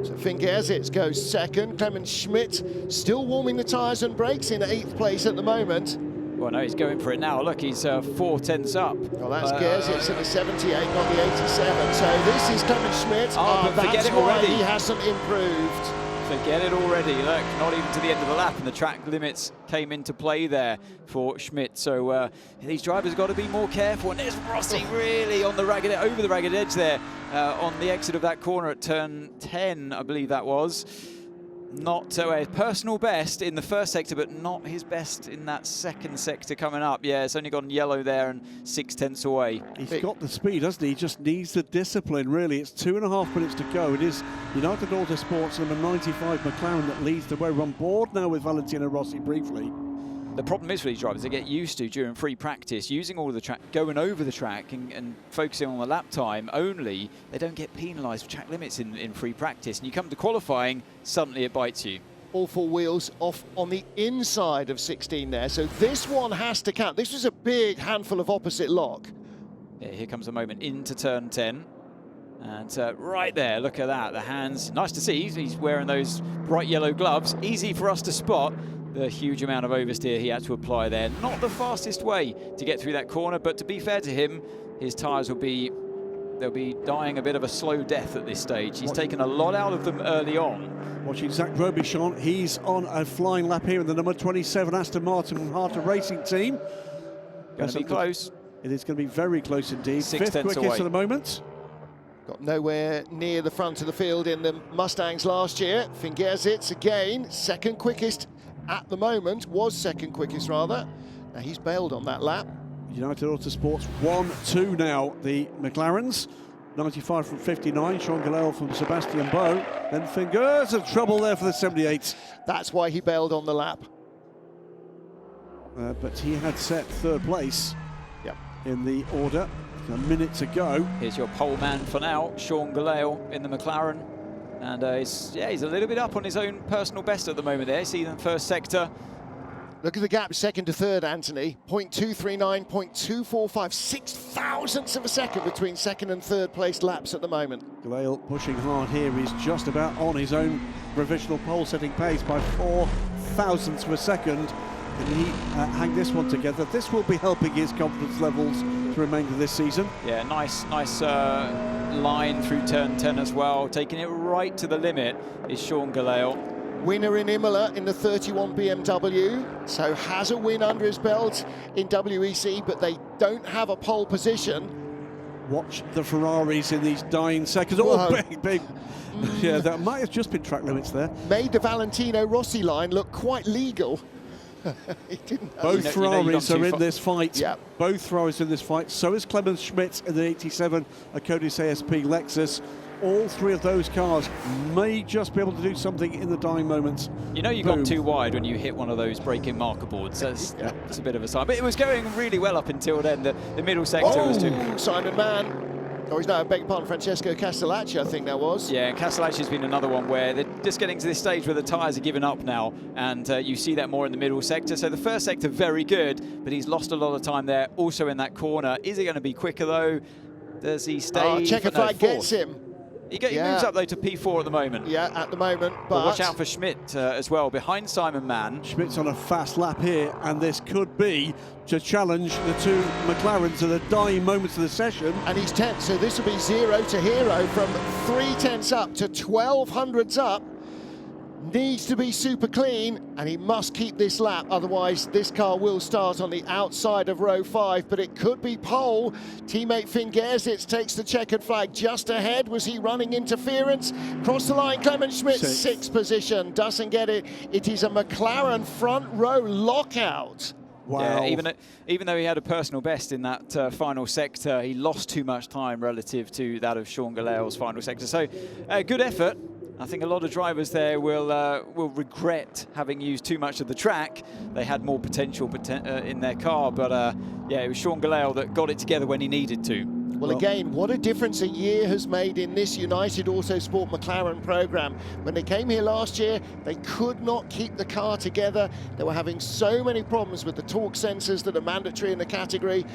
So Fingersits goes second. Clemens Schmidt still warming the tyres and brakes in 8th place at the moment. Well, no, he's going for it now. Look, he's 4/10 up. Well, that's Gersits in the 78, not the 87. So this is Clemens Schmidt. But forget it already. He hasn't improved. Forget it already. Look, not even to the end of the lap, and the track limits came into play there for Schmidt. So these drivers got to be more careful. And there's Rossi really on the over the ragged edge there on the exit of that corner at turn 10, I believe that was. Not a personal best in the first sector, but not his best in that second sector coming up. Yeah, it's only gone yellow there and 6/10 away. He's got the speed, hasn't he? He just needs the discipline, really. It's 2.5 minutes to go. It is United Autosports number 95 McLaren that leads the way. We're on board now with Valentino Rossi briefly. The problem is for these drivers, they get used to during free practice using all of the track, going over the track and focusing on the lap time only. They don't get penalised for track limits in free practice. And you come to qualifying, suddenly it bites you. All 4 wheels off on the inside of 16 there. So this one has to count. This was a big handful of opposite lock. Yeah, here comes the moment into turn 10. And right there, look at that. The hands, nice to see. He's wearing those bright yellow gloves. Easy for us to spot the huge amount of oversteer he had to apply there. Not the fastest way to get through that corner, but to be fair to him, his tyres they'll be dying a bit of a slow death at this stage. He's taken a lot out of them early on. Watching Zach Robichon, he's on a flying lap here in the number 27 Aston Martin Harter Racing Team. Going to be close. It is going to be very close indeed. 6/10 Fifth quickest away at the moment. Got nowhere near the front of the field in the Mustangs last year. Fingersits again, second quickest at the moment, was second quickest rather. Now he's bailed on that lap. United Autosports 1-2 now, the McLarens. 95 from 59, Sean Gelael from Sebastian Boe. Then Fingers of trouble there for the 78. That's why he bailed on the lap. But he had set 3rd place Yep. in the order. A minute to go. Here's your pole man for now, Sean Gelael in the McLaren. And he's a little bit up on his own personal best at the moment there. See the first sector. Look at the gap second to third, Anthony. 0.239, 0.245, 6 thousandths of a second between second and third place laps at the moment. Gelael pushing hard here. He's just about on his own provisional pole setting pace by 4 thousandths of a second. Can he hang this one together? This will be helping his confidence levels the remainder of this season. Yeah, nice line through turn 10 as well. Taking it right to the limit is Sean Gelael. Winner in Imola in the 31 BMW, so has a win under his belt in WEC, but they don't have a pole position. Watch the Ferraris in these dying seconds. Whoa. Oh, big. Yeah, that might have just been track limits there. Made the Valentino Rossi line look quite legal. He didn't know. Both Ferraris are in this fight. Yeah. Both Ferraris in this fight. So is Clemens Schmidt in the 87 Codice ASP Lexus. All three of those cars may just be able to do something in the dying moments. You know you've gone too wide when you hit one of those braking marker boards. That's a bit of a sign. But it was going really well up until then. The middle sector was too... Simon Mann. Or he's now, I beg your pardon, Francesco Castellacci, I think that was. Yeah, and Castellacci's been another one where they're just getting to this stage where the tyres are giving up now, and you see that more in the middle sector. So the first sector, very good, but he's lost a lot of time there, also in that corner. Is he going to be quicker, though? Does he stay? Checkered flag gets him. He moves up, though, to P4 at the moment. Yeah, at the moment, but watch out for Schmidt as well, behind Simon Mann. Schmidt's on a fast lap here, and this could be to challenge the two McLarens at the dying moments of the session. And he's 10th, so this will be 0 to hero from 3/10 up to 1200s up. Needs to be super clean, and he must keep this lap, otherwise this car will start on the outside of row 5, but it could be pole. Teammate Finn Gersitz takes the checkered flag just ahead. Was he running interference? Cross the line, Clemens Schmidt, 6th position, doesn't get it. It is a McLaren front row lockout. Wow. Yeah, even though he had a personal best in that final sector, he lost too much time relative to that of Sean Gallale's final sector. So, good effort. I think a lot of drivers there will regret having used too much of the track. They had more potential in their car, but yeah, it was Sean Gallale that got it together when he needed to. Well, again, what a difference a year has made in this United Autosport McLaren program. When they came here last year, they could not keep the car together. They were having so many problems with the torque sensors that are mandatory in the category.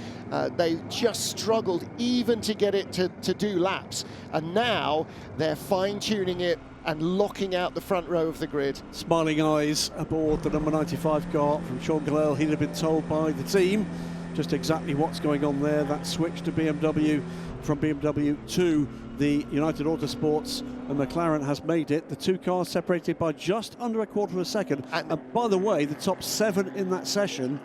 They just struggled even to get it to do laps. And now they're fine-tuning it and locking out the front row of the grid. Smiling eyes aboard the number 95 car from Sean Gallale. He'd have been told by the team just exactly what's going on there. That switch to BMW, from BMW to the United Autosports, and McLaren has made it. The two cars separated by just under a quarter of a second. And by the way, the top 7 in that session,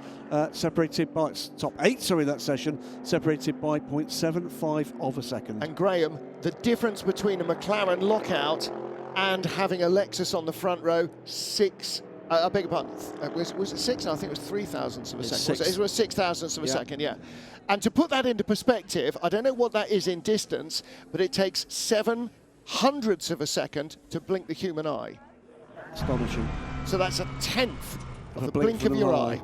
separated by top 8, sorry, that session, separated by 0.75 of a second. And Graham, the difference between a McLaren lockout and having a Lexus on the front row, 6. I beg your pardon, was it 6? No, I think it was 3 thousandths of a second. It was 6 thousandths of a second, yeah. And to put that into perspective, I don't know what that is in distance, but it takes 7 hundredths of a second to blink the human eye. Astonishing. So that's a 10th of the blink of your eye.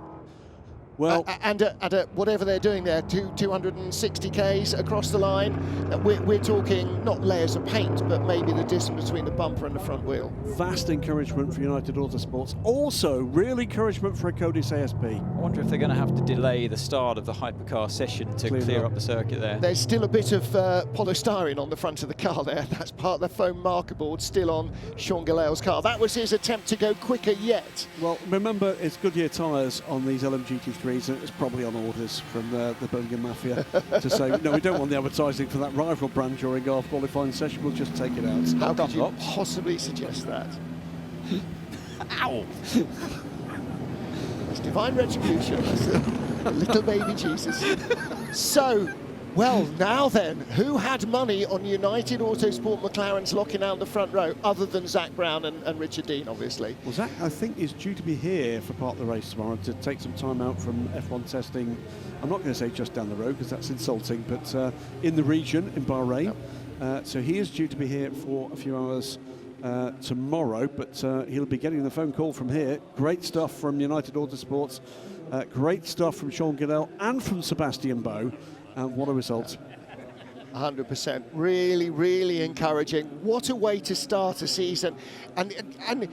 Well, and at whatever they're doing there, 260 Ks across the line, we're talking not layers of paint, but maybe the distance between the bumper and the front wheel. Vast encouragement for United Autosports. Also, real encouragement for a Codice ASP. I wonder if they're going to have to delay the start of the hypercar session to clear up the circuit there. There's still a bit of polystyrene on the front of the car there. That's part of the foam marker board still on Sean Gallale's car. That was his attempt to go quicker yet. Well, remember, it's Goodyear tyres on these LMGT3s, and it's probably on orders from the Birmingham Mafia to say, no, we don't want the advertising for that rival brand during our qualifying session, we'll just take it out. How could you possibly suggest that? Ow! It's divine retribution. Little baby Jesus. So, well, now then, who had money on United Autosport McLaren's locking out the front row, other than Zach Brown and Richard Dean, obviously? Well, Zach, I think, is due to be here for part of the race tomorrow to take some time out from F1 testing. I'm not going to say just down the road, because that's insulting, but in the region, in Bahrain. Yep. So he is due to be here for a few hours tomorrow, but he'll be getting the phone call from here. Great stuff from United Autosports. Great stuff from Sean Gallale and from Sebastian Boe. And what a result. 100%. Really, really encouraging. What a way to start a season. And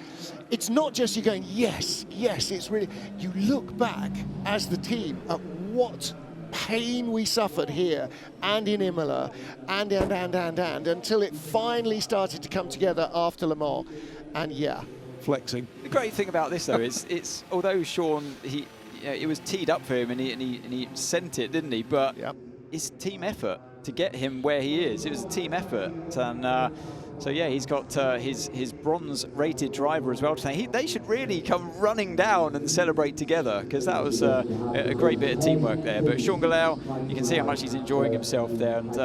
it's not just you going, yes, it's really... You look back as the team at what pain we suffered here and in Imola and until it finally started to come together after Le Mans. And yeah. Flexing. The great thing about this, though, is it's although Sean, it was teed up for him and he sent it, didn't he? But it's team effort to get him where he is. It was a team effort, and so yeah, he's got his bronze-rated driver as well today. They should really come running down and celebrate together, because that was a great bit of teamwork there. But Sean Lusail, you can see how much he's enjoying himself there, and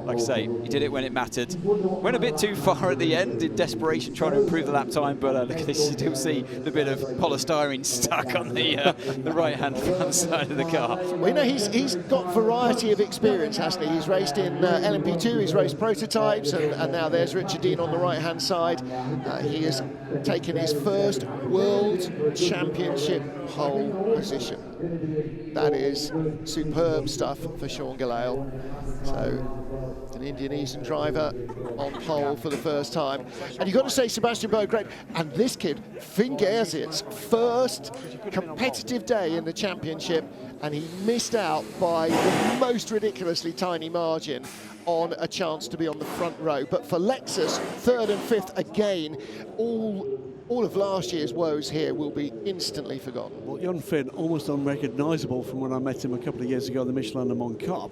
like I say, he did it when it mattered. Went a bit too far at the end in desperation, trying to improve the lap time, but look at this, you still see the bit of polystyrene stuck on the right-hand front side of the car. Well, you know, he's got variety of experience, hasn't he? He's raced in LMP2, he's raced prototypes, and now there's Richard Dean on the right-hand side. He has taken his first World Championship pole position. That is superb stuff for Sean Lusail. So, an Indonesian driver on pole for the first time. And you've got to say, Sebastian Bowe, great. And this kid, Finn Gersit's first competitive day in the championship, and he missed out by the most ridiculously tiny margin on a chance to be on the front row. But for Lexus, third and fifth again, all of last year's woes here will be instantly forgotten. Well, young Finn, almost unrecognisable from when I met him a couple of years ago in the Michelin Le Mans Cup,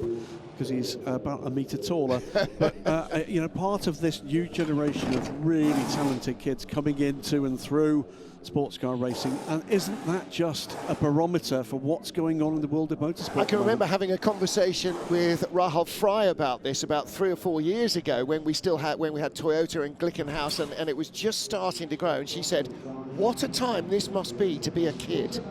because he's about a metre taller. But, you know, part of this new generation of really talented kids coming into and through sports car racing, and isn't that just a barometer for what's going on in the world of motorsport? I can remember having a conversation with Rahul Fry about this about 3 or 4 years ago, when we had Toyota and Glickenhaus, and it was just starting to grow, and she said, what a time this must be to be a kid.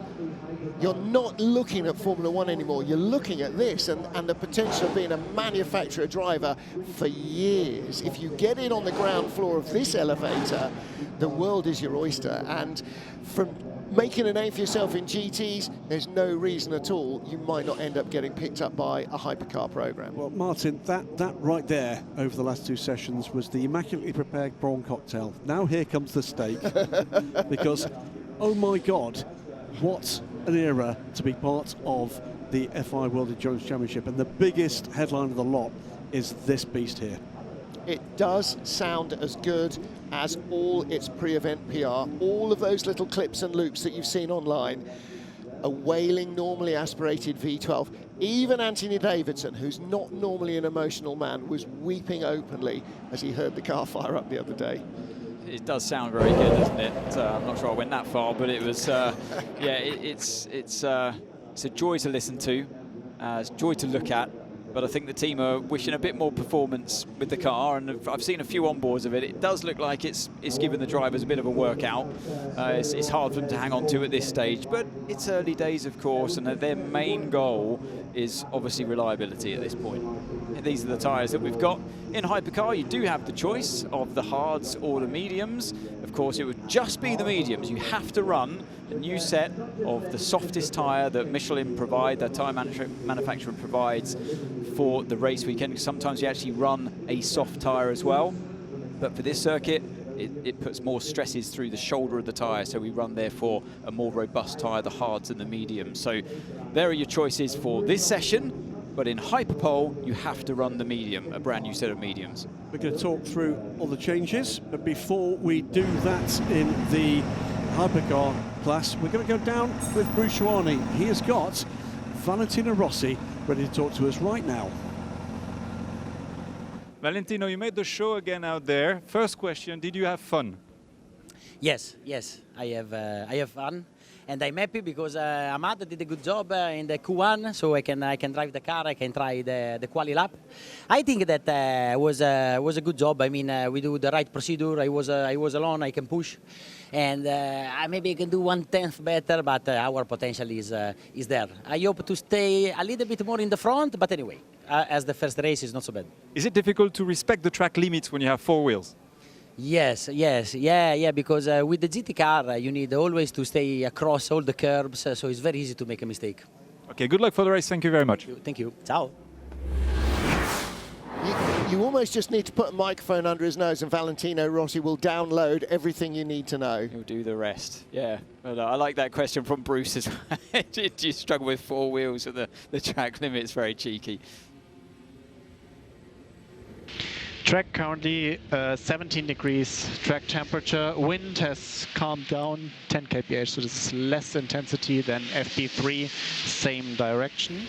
You're not looking at Formula One anymore, you're looking at this and the potential of being a manufacturer driver for years. If you get in on the ground floor of this elevator, the world is your oyster. And from making a name for yourself in GTs, there's no reason at all you might not end up getting picked up by a hypercar program. Well, Martin, that right there over the last 2 sessions was the immaculately prepared prawn cocktail. Now here comes the steak. Because, oh my God, what an era to be part of the FIA World Endurance Championship, and the biggest headline of the lot is this beast here. It does sound as good as all its pre-event PR. All of those little clips and loops that you've seen online, a wailing, normally aspirated V12. Even Anthony Davidson, who's not normally an emotional man, was weeping openly as he heard the car fire up the other day. It does sound very good, doesn't it? I'm not sure I went that far, but it was, yeah, it's a joy to listen to, it's a joy to look at. But I think the team are wishing a bit more performance with the car, and I've seen a few onboards of it. It does look like it's given the drivers a bit of a workout. It's hard for them to hang on to at this stage, but it's early days, of course, and their main goal is obviously reliability at this point. And these are the tyres that we've got. In Hypercar, you do have the choice of the hards or the mediums. Of course, it would just be the mediums. You have to run a new set of the softest tyre that Michelin provide, their tyre manufacturer provides for the race weekend. Sometimes you actually run a soft tyre as well, but for this circuit, it puts more stresses through the shoulder of the tyre, so we run therefore a more robust tyre, the hards and the mediums. So there are your choices for this session. But in Hyperpole, you have to run the medium, a brand new set of mediums. We're going to talk through all the changes, but before we do that in the Hypercar class, we're going to go down with Bruce Schwani. He has got Valentino Rossi ready to talk to us right now. Valentino, you made the show again out there. First question, did you have fun? Yes, I have fun. And I'm happy because Amad did a good job in the Q1, so I can drive the car, I can try the quali lap. I think that was a good job. I mean, we do the right procedure. I was alone, I can push, and maybe I can do 1/10 better, but our potential is there. I hope to stay a little bit more in the front, but anyway, as the first race is not so bad. Is it difficult to respect the track limits when you have 4 wheels? Yes, because with the GT car, you need always to stay across all the curbs, so it's very easy to make a mistake. Okay, good luck for the race. Thank you very much. Thank you. Ciao. You almost just need to put a microphone under his nose and Valentino Rossi will download everything you need to know. He'll do the rest, yeah. But I like that question from Bruce as well. Do you struggle with 4 wheels at the track limit? It's very cheeky. Track currently 17 degrees track temperature. Wind has calmed down 10 kph, so this is less intensity than FP3, same direction.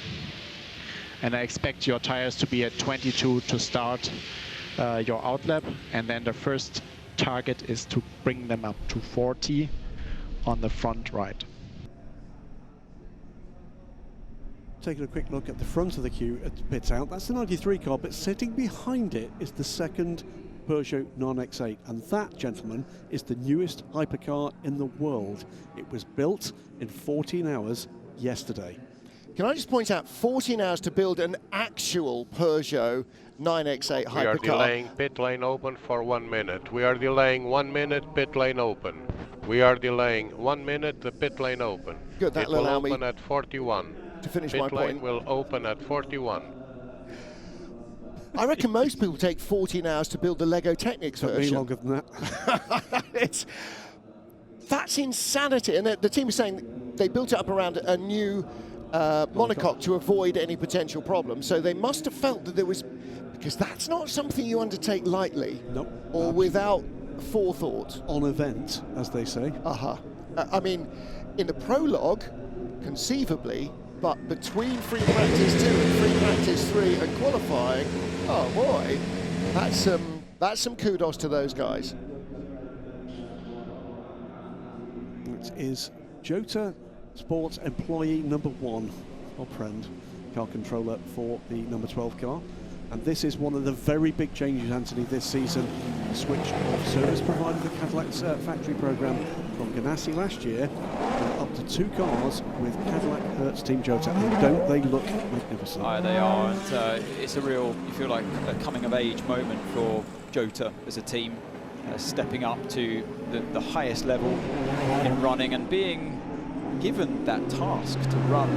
and I expect your tires to be at 22 to start your outlap, and then the first target is to bring them up to 40 on the front right. Taking a quick look at the front of the queue at pits out, that's the 93 car, but sitting behind it is the second Peugeot 9X8, and that, gentlemen, is the newest hypercar in the world. It was built in 14 hours yesterday. Can I just point out, 14 hours to build an actual Peugeot 9X8 hypercar. We are delaying pit lane open for 1 minute. We are delaying 1 minute pit lane open. We are delaying 1 minute the pit lane open. Good, that it will will allow open me at 41. To finish pit my lane point. will open at 41. I reckon most people take 14 hours to build the Lego Technics Took me version. longer than that. That's insanity. And the team is saying they built it up around a new monocoque to avoid any potential problems. So they must have felt that there was, because that's not something you undertake lightly. Nope. Or without forethought. On event, as they say. I mean, in the prologue, conceivably, but between free practice 2 and free practice 3 and qualifying, oh boy, that's some kudos to those guys. It is Jota Sports employee number 1, our friend, car controller for the number 12 car. And this is one of the very big changes, Anthony, this season. The switch of service provider, the Cadillac's factory program from Ganassi last year, and up to 2 cars with Cadillac Hertz Team Jota. And don't they look magnificent? They are, and it's a real, you feel like, a coming-of-age moment for Jota as a team, stepping up to the highest level in running and being given that task to run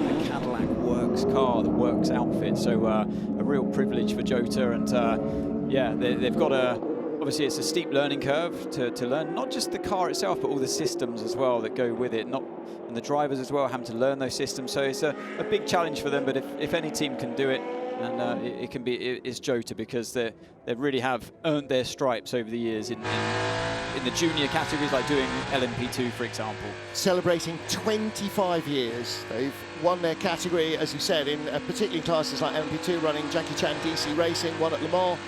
the Cadillac Works car, the Works outfit. So a real privilege for Jota, and yeah, they've got obviously it's a steep learning curve to learn not just the car itself, but all the systems as well that go with it, and the drivers as well having to learn those systems. So it's a big challenge for them, but if any team can do it, and it's Jota, because they really have earned their stripes over the years in the junior categories, like doing LMP2, for example. Celebrating 25 years. They've won their category, as you said, in particularly classes like LMP2, running Jackie Chan DC Racing, won at Le Mans,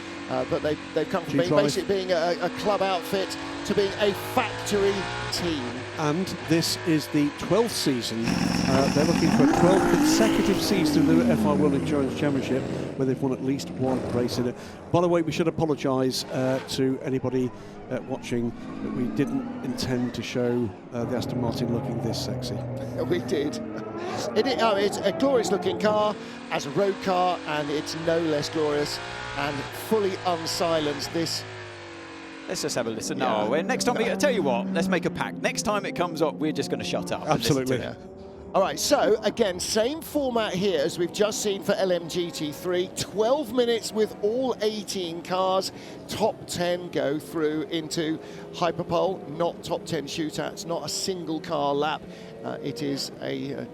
but they've come from basically being a club outfit to being a factory team. And this is the 12th season. They're looking for a 12 consecutive season in the FIA World Endurance Championship, where they've won at least 1 race in it. By the way, we should apologise to anybody watching that we didn't intend to show the Aston Martin looking this sexy. We did. It's a glorious looking car as a road car, and it's no less glorious and fully unsilenced. Let's just have a listen. Yeah. No, next time tell you what, let's make a pact. Next time it comes up, we're just going to shut up. Absolutely. All right, so again, same format here as we've just seen for LMGT3. 12 minutes with all 18 cars. Top 10 go through into Hyperpole, not top 10 shootouts, not a single car lap. It is a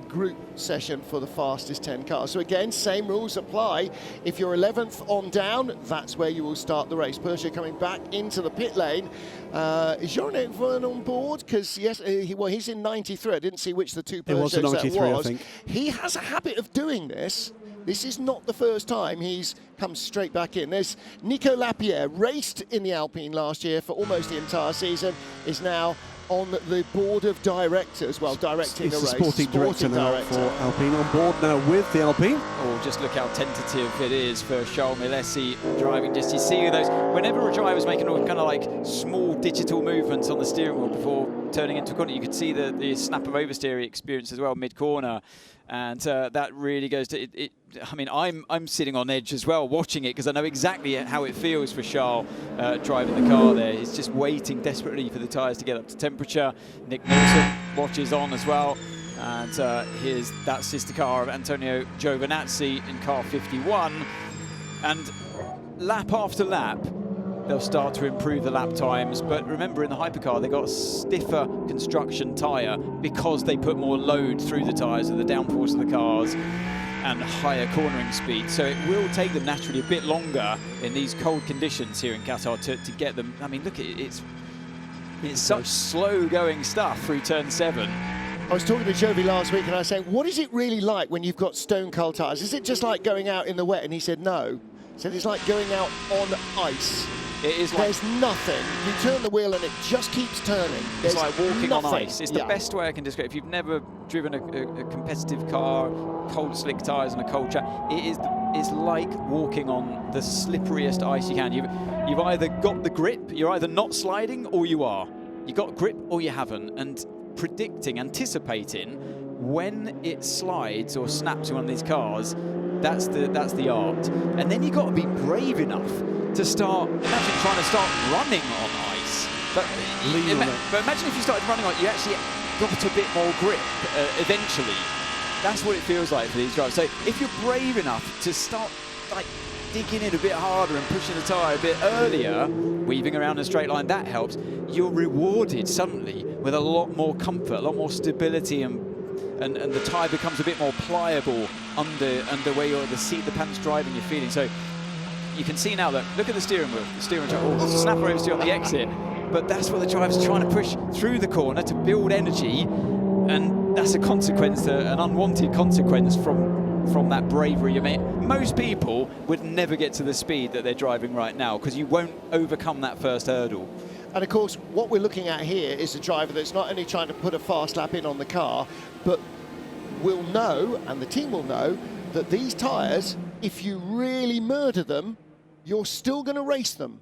group session for the fastest 10 cars. So again, same rules apply. If you're 11th on down, that's where you will start the race. Peugeot coming back into the pit lane. Is Jean-Eric Vergne on board? Because yes, he's in 93. I didn't see which the two Peugeots that was. 93, I think. He has a habit of doing this. This is not the first time he's come straight back in. There's Nico Lapierre, raced in the Alpine last year for almost the entire season, is now on the board of directors, well, directing a race. He's the sporting director now for Alpine, on board now with the Alpine. Oh, just look how tentative it is for Charles Milesi driving. Just you see those, whenever a driver's making all kind of like small digital movements on the steering wheel before turning into a corner, you could see the snap of oversteering experience as well mid-corner. And that really goes to it. I mean, I'm sitting on edge as well watching it, because I know exactly how it feels for Charles driving the car there. He's just waiting desperately for the tyres to get up to temperature. Nick Nielsen watches on as well. And here's that sister car of Antonio Giovinazzi in car 51. And lap after lap, they'll start to improve the lap times. But remember, in the hypercar, they got a stiffer construction tyre because they put more load through the tyres of the downforce of the cars and higher cornering speed. So it will take them naturally a bit longer in these cold conditions here in Qatar to get them. I mean, look, it's such slow going stuff through turn 7. I was talking to Jovi last week and I was saying, what is it really like when you've got stone cold tyres? Is it just like going out in the wet? And he said, no. He said, it's like going out on ice. It is There's nothing. You turn the wheel and it just keeps turning. It's like walking on nothing. ice. It's the best way I can describe it. If you've never driven a competitive car, cold slick tyres and a cold track, it's like walking on the slipperiest ice you can. You've either got the grip, you're either not sliding or you are. You got grip or you haven't. And predicting, anticipating when it slides or snaps in one of these cars, that's the art. And then you've got to be brave enough to start, imagine trying to start running on ice. But imagine if you started running on it, you actually got a bit more grip eventually. That's what it feels like for these drivers. So if you're brave enough to start like digging in a bit harder and pushing the tyre a bit earlier, weaving around a straight line, that helps. You're rewarded suddenly with a lot more comfort, a lot more stability, and the tyre becomes a bit more pliable under where you're the seat, the pants driving, you're feeling. So you can see now that, look at the steering wheel. The steering wheel, snap over steer on the exit. But that's what the driver's trying to push through the corner to build energy, and that's a consequence, an unwanted consequence from that bravery. I mean, most people would never get to the speed that they're driving right now because you won't overcome that first hurdle. And of course, what we're looking at here is a driver that's not only trying to put a fast lap in on the car, but will know, and the team will know, that these tyres, if you really murder them, you're still going to race them.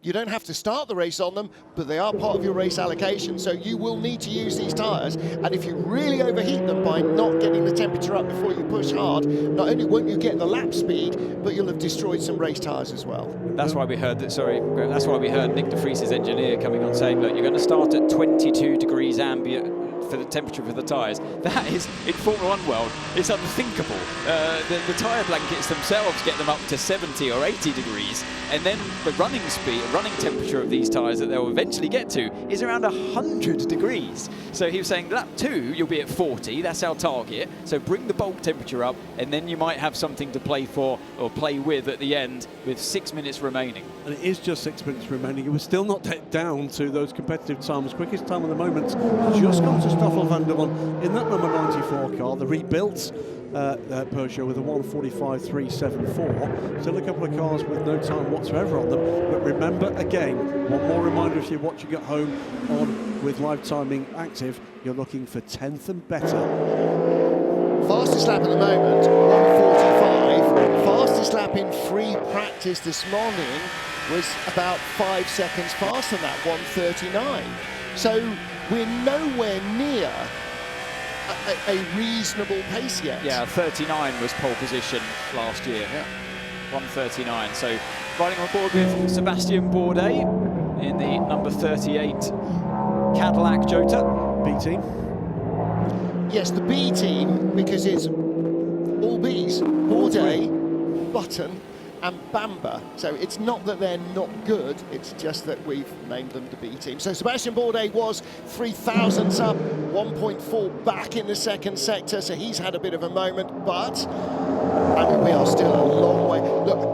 You don't have to start the race on them, but they are part of your race allocation, so you will need to use these tyres. And if you really overheat them by not getting the temperature up before you push hard, not only won't you get the lap speed, but you'll have destroyed some race tyres as well. That's why we heard that's why we heard Nick de Vries's engineer coming on saying, look, you're going to start at 22 degrees ambient for the temperature for the tyres. That is, in Formula 1 world, it's unthinkable. The tyre blankets themselves get them up to 70 or 80 degrees, and then the running temperature of these tyres that they'll eventually get to is around 100 degrees. So he was saying lap 2 you'll be at 40, that's our target, so bring the bulk temperature up, and then you might have something to play for or play with at the end with 6 minutes remaining. And it is just 6 minutes remaining. It was still not down to those competitive times. Quickest time of the moment just gone to Stoffel van der Laan in that number 94 car, the rebuilt Peugeot with a 1:45.374. Still a couple of cars with no time whatsoever on them. But remember, again, one more reminder, if you're watching at home on with live timing active, you're looking for 10th and better. Fastest lap at the moment, 1:45. Fastest lap in free practice this morning was about 5 seconds faster than that, 1:39. So we're nowhere near a reasonable pace yet. Yeah, 39 was pole position last year. Yeah. 1:39. So riding on board with Sebastian Bourdais in the number 38 Cadillac Jota. B team. Yes, the B team, because it's all Bs. Bourdais, Button and Bamba. So it's not that they're not good, it's just that we've named them the B team. So Sebastian Bourdais was 3,000ths up, 1.4 back in the second sector, so he's had a bit of a moment, but I mean, we are still a long way. Look,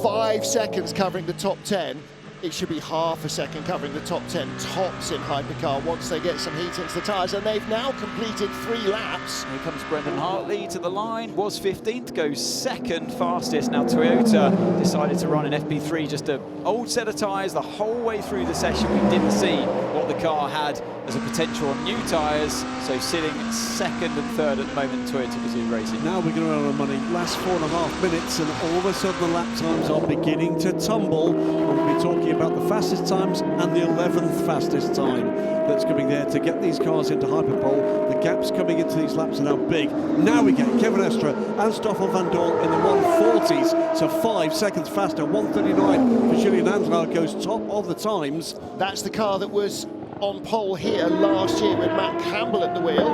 5 seconds covering the top 10. It should be half a second covering the top 10 tops in Hypercar once they get some heat into the tyres, and they've now completed 3 laps. Here comes Brendan Hartley to the line, was 15th, goes second fastest. Now Toyota decided to run an FP3, just an old set of tyres the whole way through the session. We didn't see what the car had as a potential on new tyres, so sitting second and third at the moment in Toyota Gazoo Racing. Now we're going to run on money. Last 4.5 minutes, and all of a sudden the lap times are beginning to tumble. We'll be talking about the fastest times and the 11th fastest time that's coming there to get these cars into Hyperpole. The gaps coming into these laps are now big. Now we get Kevin Estre and Stoffel van der Laan in the 140s, so 5 seconds faster. 1:39 for Julian Andral goes top of the times. That's the car that was on pole here last year with Matt Campbell at the wheel.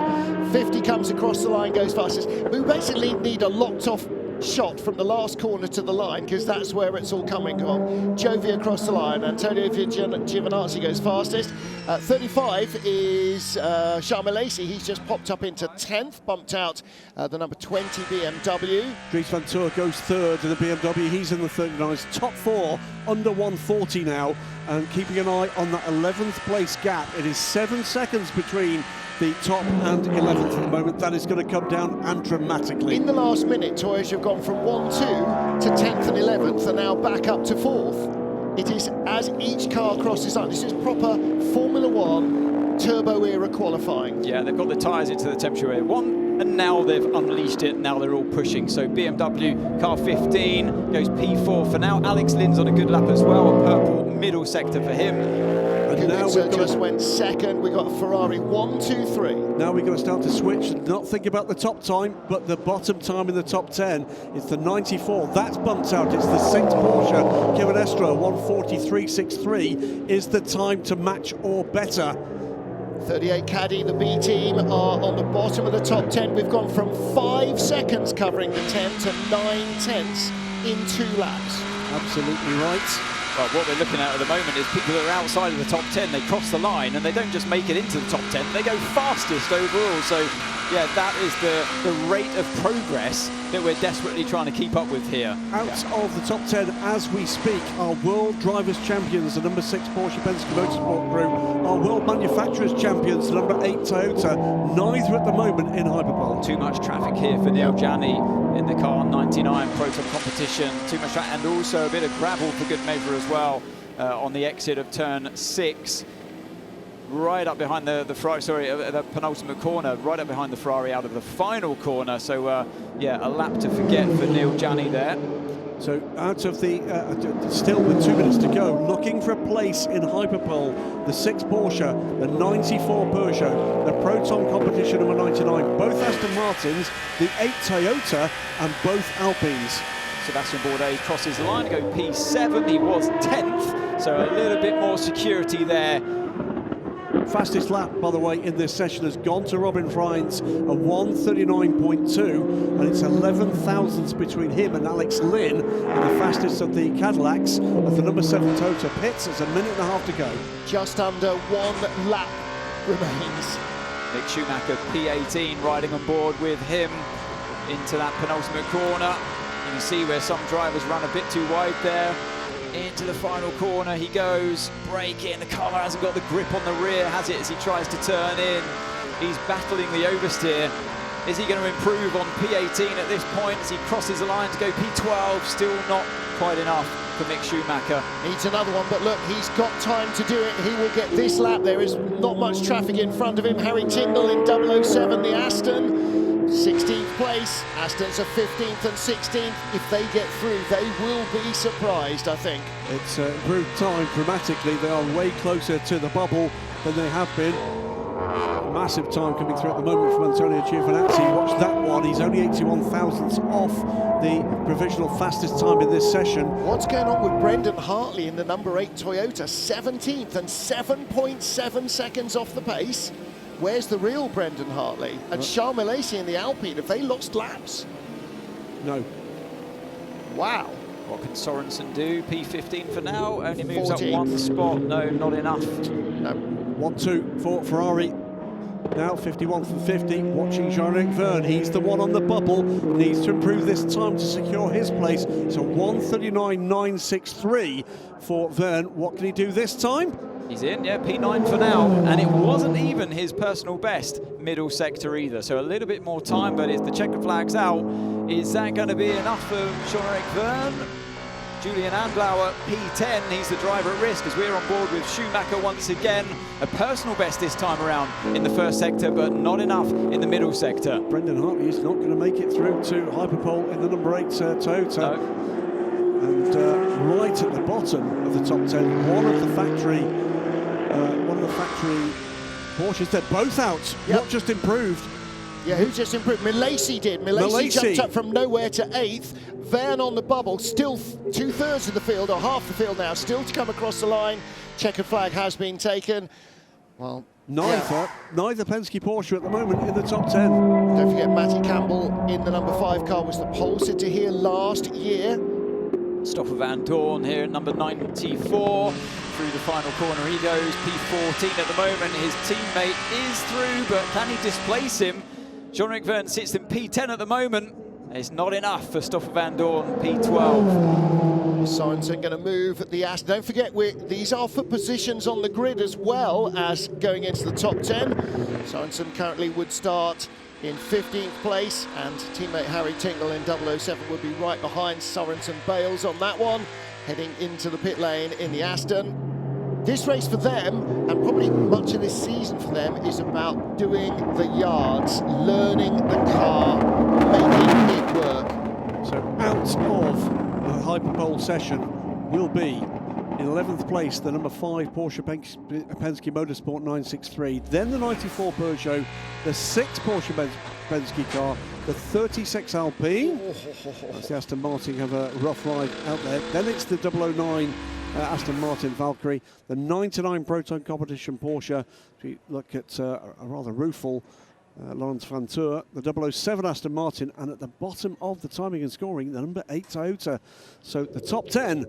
50 comes across the line, goes fastest. We basically need a locked off shot from the last corner to the line, because that's where it's all coming from. Jovi across the line, Antonio Giovinazzi goes fastest. 35 is Sharma Lacey. He's just popped up into 10th, bumped out the number 20 BMW. Dries van Toor goes third in the BMW. He's in the 39s. Top 4 under 140 now, and keeping an eye on that 11th place gap. It is 7 seconds between the top and 11th at the moment. That is going to come down and dramatically. In the last minute, Toyota have gone from 1-2 to 10th and 11th, and now back up to 4th. It is as each car crosses line. This is proper Formula One turbo era qualifying. Yeah, they've got the tyres into the temperature era 1, and now they've unleashed it. Now they're all pushing. So BMW car 15 goes P4 for now. Alex Lynn's on a good lap as well. A purple middle sector for him. And now we've just went second. We got Ferrari 1, 2, 3. Now we're going to start to switch, not think about the top time, but the bottom time in the top 10. It's the 94. That's bumped out. It's the 6 Porsche Chiavenestra 1:43.63 is the time to match or better. 38 Caddy, the B team, are on the bottom of the top 10. We've gone from 5 seconds covering the 10 to 9 tenths in 2 laps. Absolutely right. Well, what we're looking at the moment is people that are outside of the top 10, they cross the line and they don't just make it into the top 10, they go fastest overall. So, yeah, that is the rate of progress that we're desperately trying to keep up with here. Out of the top 10 as we speak, our World Drivers' Champions, the number 6 Porsche Penske Motorsport Group, our World Manufacturers' Champions, the number 8 Toyota, neither at the moment in Hyperpole. Too much traffic here for Neil Janney in the car 99 Proton competition. Too much traffic, and also a bit of gravel for good measure as well on the exit of turn 6. Right up behind the Ferrari, sorry, the penultimate corner, right up behind the Ferrari out of the final corner. So, yeah, a lap to forget for Neil Janney there. So out of the, still with 2 minutes to go, looking for a place in Hyperpole, the 6 Porsche, the 94 Peugeot, the Proton competition number 99, both Aston Martins, the 8 Toyota, and both Alpines. Sebastian Bourdais crosses the line to go P7, he was 10th, so a little bit more security there. Fastest lap, by the way, in this session has gone to Robin Freins, a 1:39.2, and it's 11 thousandths between him and Alex Lynn in the fastest of the Cadillacs of the number 7 Toyota pits. It's a minute and a half to go. Just under 1 lap remains. Mick Schumacher, P18, riding on board with him into that penultimate corner. You can see where some drivers run a bit too wide there. Into the final corner he goes, braking, the car hasn't got the grip on the rear, has it, as he tries to turn in. He's battling the oversteer. Is he going to improve on P18 at this point as he crosses the line to go P12? Still not quite enough for Mick Schumacher. Needs another one, but look, he's got time to do it. He will get this lap. There is not much traffic in front of him. Harry Tingle in 007, the Aston. 16th place, Astons are 15th and 16th. If they get through, they will be surprised, I think. It's improved time dramatically. They are way closer to the bubble than they have been. Massive time coming through at the moment from Antonio Giovinazzi. Watch that one, he's only 81 thousandths off the provisional fastest time in this session. What's going on with Brendan Hartley in the number 8 Toyota? 17th and 7.7 seconds off the pace. Where's the real Brendan Hartley? And Charles Malaysia in the Alpine, have they lost laps? No. Wow. What can Sorensen do? P15 for now, only moves 14th. up 1 spot. No, not enough. No. 1-2 for Ferrari. Now 51 from 50, watching Jean-Eric Vergne. He's the one on the bubble, needs to improve this time to secure his place. It's a 1:39.963 for Vergne. What can he do this time? He's in, yeah, P9 for now, and it wasn't even his personal best middle sector either, so a little bit more time, but if the checker flag's out, is that going to be enough for Jean-Eric Vergne? Julian Andlauer, P10, he's the driver at risk as we're on board with Schumacher once again. A personal best this time around in the first sector, but not enough in the middle sector. Brendan Hartley is not going to make it through to Hyperpole in the number 8 Toyota. No. And right at the bottom of the top 10, one of the factory Porsches, they're both out. Yep. What just improved? Yeah, who just improved? Malaysia did. Malaysia jumped up from nowhere to 8th. Vergne on the bubble, still 2/3 of the field, or half the field now, still to come across the line. Checkered flag has been taken. Well, Neither Penske Porsche at the moment in the top 10. Don't forget Matty Campbell in the number 5 car was the pole sitter here last year. Stoffel Van Dorn here at number 94. Through the final corner he goes, P14 at the moment. His teammate is through, but can he displace him? Jean-Eric Vergne sits in P10 at the moment. It's not enough for Stoffel Van Dorn, P12. Sorensen going to move the Aston. Don't forget, these are for positions on the grid as well as going into the top 10. Sorensen currently would start in 15th place, and teammate Harry Tingle in 007 would be right behind. Sorensen bails on that one, heading into the pit lane in the Aston. This race for them, and probably much of this season for them, is about doing the yards, learning the car, making it work. So out of the Hyperpole session will be in 11th place the number 5 Porsche Penske Motorsport 963, then the 94 Peugeot, the 6 Porsche Penske car, the 36 Alpine. That's the Aston Martin, have a rough ride out there. Then it's the 009 Aston Martin Valkyrie, the 99 Proton Competition Porsche. If you look at a rather rueful Lawrence Van Tour, the 007 Aston Martin, and at the bottom of the timing and scoring, the number 8 Toyota. So the top 10,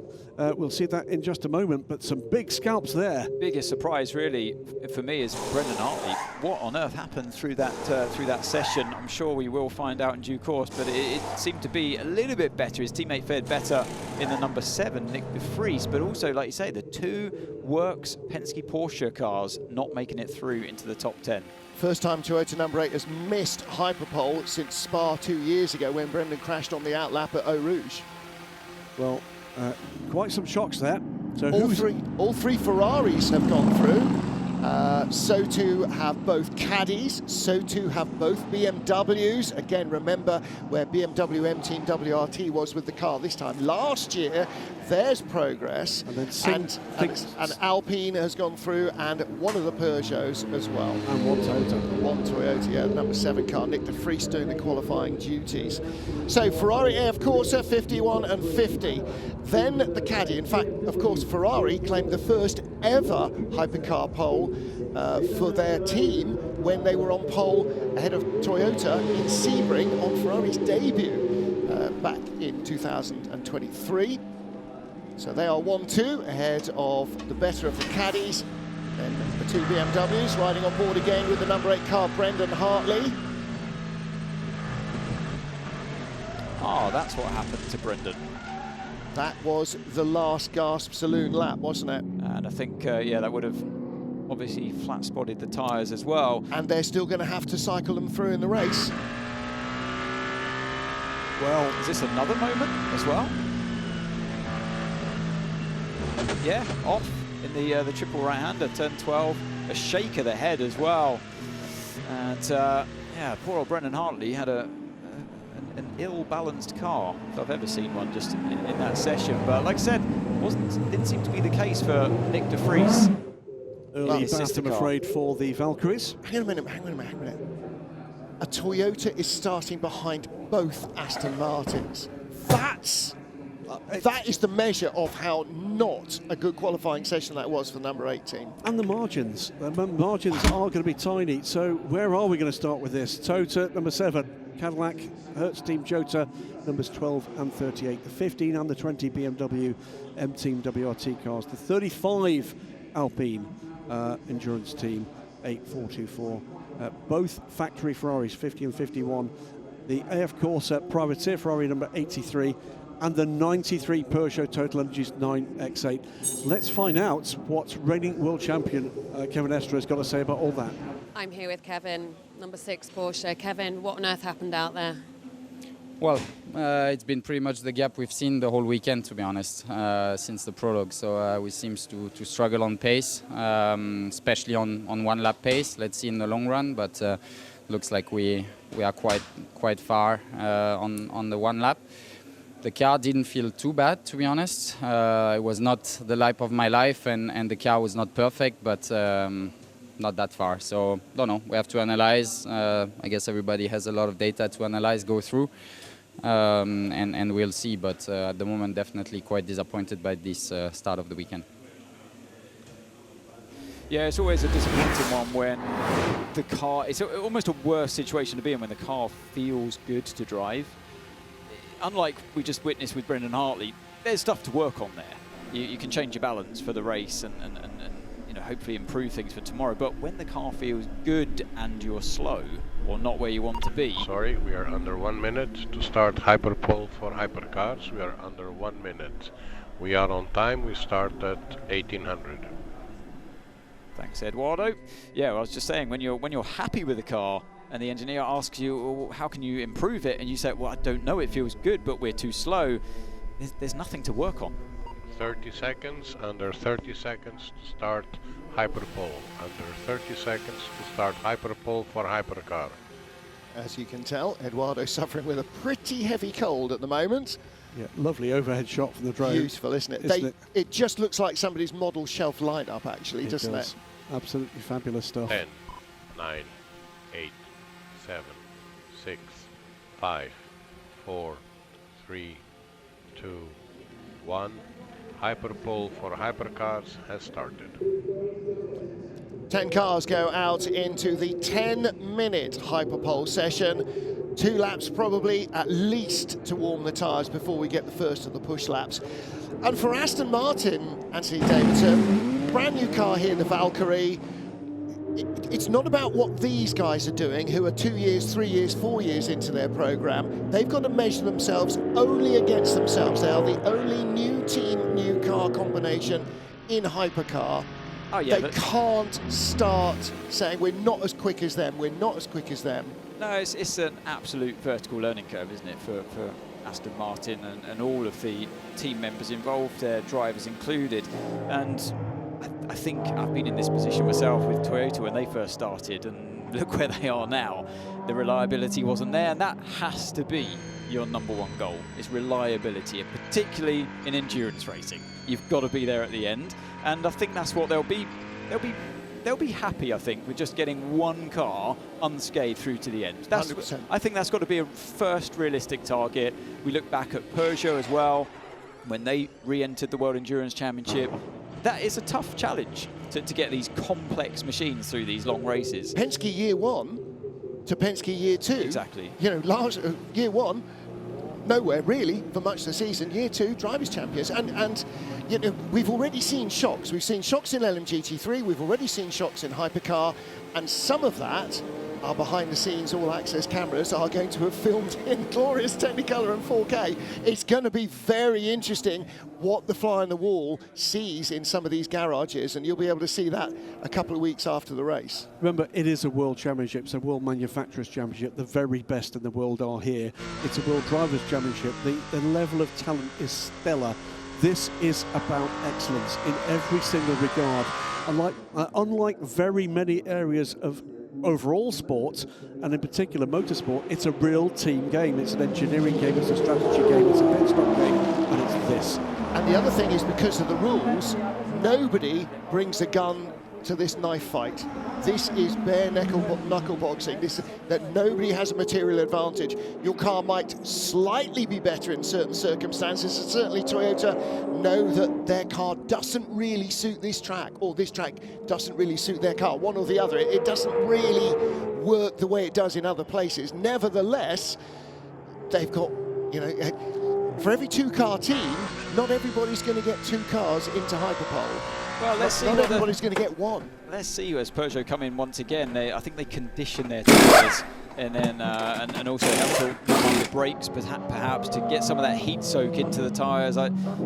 we'll see that in just a moment, but some big scalps there. Biggest surprise really for me is Brendan Hartley. What on earth happened through that session? I'm sure we will find out in due course, but it seemed to be a little bit better. His teammate fared better in the number 7, Nick de Vries, but also, like you say, the 2 Works Penske Porsche cars not making it through into the top 10. First time Toyota number 8 has missed Hyperpole since Spa 2 years ago when Brendan crashed on the outlap at Eau Rouge. Well, quite some shocks there. So all three Ferraris have gone through. So too have both Caddies, so too have both BMWs. Again, remember where BMW M Team WRT was with the car this time last year. There's progress, and Alpine has gone through, and one of the Peugeots as well. And one Toyota. One Toyota, yeah, the number 7 car, Nick de Vries doing the qualifying duties. So Ferrari AF Corsa 51 and 50. Then the Caddy. In fact, of course, Ferrari claimed the first ever hypercar pole for their team when they were on pole ahead of Toyota in Sebring on Ferrari's debut back in 2023. So they are 1-2 ahead of the better of the Caddies. Then the 2 BMWs riding on board again with the number 8 car, Brendan Hartley. Oh, that's what happened to Brendan. That was the last gasp saloon lap, wasn't it? And I think, yeah, that would have obviously flat-spotted the tyres as well. And they're still going to have to cycle them through in the race. Well, is this another moment as well? Yeah, off in the triple right-hander, turn 12. A shake of the head as well. And, yeah, poor old Brendan Hartley had an ill-balanced car, if I've ever seen one, just in that session. But like I said, didn't seem to be the case for Nick de Vries. Early bath, I'm afraid, for the Valkyries. Hang on a minute. A Toyota is starting behind both Aston Martins. That is the measure of how not a good qualifying session that was for number 18. And the margins are going to be tiny. So where are we going to start with this? Toyota, number 7, Cadillac, Hertz Team Jota, numbers 12 and 38. The 15 and the 20 BMW M Team WRT cars. The 35 Alpine Endurance Team 8424. Both factory Ferraris, 50 and 51. The AF Corsa Privateer Ferrari number 83. And the 93 Peugeot TotalEnergies 9X8. Let's find out what reigning world champion Kevin Estre has got to say about all that. I'm here with Kevin, number 6 Porsche. Kevin, what on earth happened out there? Well, it's been pretty much the gap we've seen the whole weekend, to be honest, since the prologue. So we seem to struggle on pace, especially on one lap pace. Let's see in the long run, but looks like we are quite far on the one lap. The car didn't feel too bad, to be honest. It was not the lap of my life, and the car was not perfect, but not that far. So, don't know. We have to analyze. I guess everybody has a lot of data to analyze, go through, and we'll see. But at the moment, definitely quite disappointed by this start of the weekend. Yeah, it's always a disappointing one when the car... It's almost a worse situation to be in when the car feels good to drive. Unlike we just witnessed with Brendan Hartley, there's stuff to work on there. You can change your balance for the race and you know, hopefully improve things for tomorrow. But when the car feels good and you're slow or not where you want to be... Sorry, we are under 1 minute to start Hyperpole for hypercars. We are under 1 minute. We are on time. We start at 1800. Thanks, Eduardo. Yeah, well, I was just saying, when you're happy with the car and the engineer asks you, well, how can you improve it? And you say, well, I don't know, it feels good, but we're too slow. There's nothing to work on. 30 seconds, under 30 seconds to start Hyperpole. Under 30 seconds to start Hyperpole for Hypercar. As you can tell, Eduardo suffering with a pretty heavy cold at the moment. Yeah, lovely overhead shot from the drone. Beautiful, isn't it? It just looks like somebody's model shelf lineup, actually, doesn't it? Absolutely fabulous stuff. 10, 9, 8, 7, 6, 5, 4, 3, 2, 1. Hyperpole for Hypercars has started. 10 cars go out into the 10-minute Hyperpole session. 2 laps probably at least to warm the tyres before we get the first of the push laps. And for Aston Martin, Anthony Davidson, brand new car here, the Valkyrie. It's not about what these guys are doing, who are 2 years, 3 years, 4 years into their program. They've got to measure themselves only against themselves. They are the only new team, new car combination in Hypercar. Oh, yeah, they can't start saying we're not as quick as them, we're not as quick as them. No, it's an absolute vertical learning curve, isn't it, for Aston Martin and all of the team members involved, their drivers included. And I think I've been in this position myself with Toyota when they first started, and look where they are now. The reliability wasn't there, and that has to be your #1 goal, is reliability, and particularly in endurance racing. You've got to be there at the end, and I think that's what they'll be happy, I think, with just getting one car unscathed through to the end. 100%. I think that's got to be a first realistic target. We look back at Peugeot as well, when they re-entered the World Endurance Championship. That is a tough challenge to get these complex machines through these long races. Penske year 1 to Penske year 2. Exactly. You know, year 1, nowhere really for much of the season. Year 2, drivers' champions. And you know, we've already seen shocks. We've seen shocks in LMGT3. We've already seen shocks in Hypercar. And some of that, our behind-the-scenes all-access cameras are going to have filmed in glorious Technicolor and 4K. It's going to be very interesting what the fly on the wall sees in some of these garages, and you'll be able to see that a couple of weeks after the race. Remember, it is a World Championship, it's a World Manufacturers Championship. The very best in the world are here. It's a World Drivers Championship. The level of talent is stellar. This is about excellence in every single regard. Unlike very many areas of overall sport, and in particular motorsport, it's a real team game. It's an engineering game, it's a strategy game, it's a pit stop game, and it's this. And the other thing is, because of the rules, nobody brings a gun to this knife fight. This is bare knuckle boxing. That nobody has a material advantage. Your car might slightly be better in certain circumstances, and certainly Toyota know that their car doesn't really suit this track, or this track doesn't really suit their car, one or the other. It doesn't really work the way it does in other places. Nevertheless, they've got, you know, for every 2-car team, not everybody's going to get 2 cars into Hyperpole. Well, let's see. Not everybody's going to get 1. Let's see as Peugeot come in once again. I think they condition their tyres, and then and also help to run the brakes perhaps to get some of that heat soak into the tyres.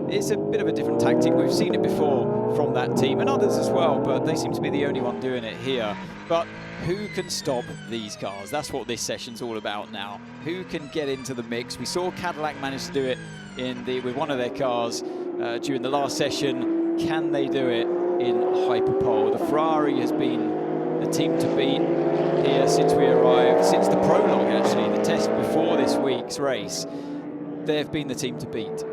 It's a bit of a different tactic. We've seen it before from that team and others as well, but they seem to be the only one doing it here. But who can stop these cars? That's what this session's all about now. Who can get into the mix? We saw Cadillac manage to do it with one of their cars during the last session. Can they do it in Hyperpole? The Ferrari has been the team to beat here since we arrived, since the Prologue actually, the test before this week's race. They've been the team to beat.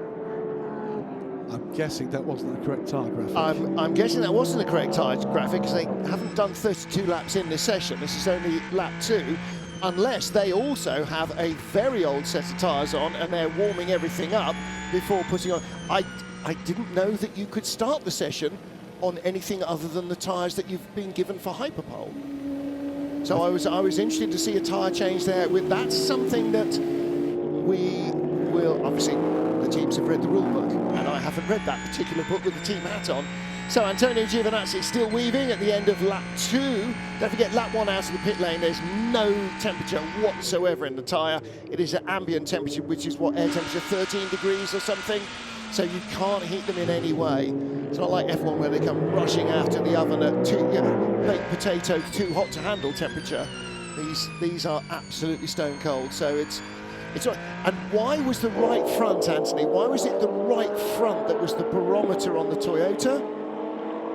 I'm guessing that wasn't the correct tyre graphic. I'm guessing that wasn't the correct tyre graphic, because they haven't done 32 laps in this session. This is only lap 2, unless they also have a very old set of tyres on and they're warming everything up before putting on. I didn't know that you could start the session on anything other than the tyres that you've been given for Hyperpole. So I was interested to see a tyre change there. That's something that we will, obviously the teams have read the rule book, and I haven't read that particular book with the team hat on. So Antonio Giovinazzi still weaving at the end of lap 2. Don't forget, lap 1 out of the pit lane, there's no temperature whatsoever in the tyre. It is an ambient temperature, which is what, air temperature 13 degrees or something. so you can't heat them in any way. It's not like F1 where they come rushing out of the oven at baked potato too hot to handle temperature. These are absolutely stone cold. So it's right. And why was the right front, Anthony? Why was it the right front that was the barometer on the Toyota?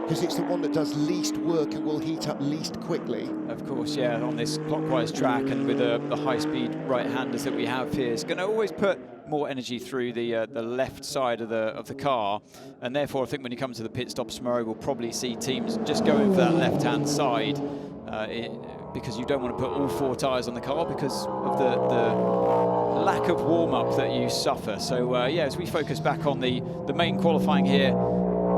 Because it's the one that does least work and will heat up least quickly. Of course, yeah, on this clockwise track and with the high-speed right-handers that we have here, it's going to always put more energy through the left side of the car, and therefore I think when you come to the pit stops tomorrow, we'll probably see teams just going for that left-hand side because you don't want to put all 4 tyres on the car because of the lack of warm-up that you suffer. So yeah, as we focus back on the main qualifying here,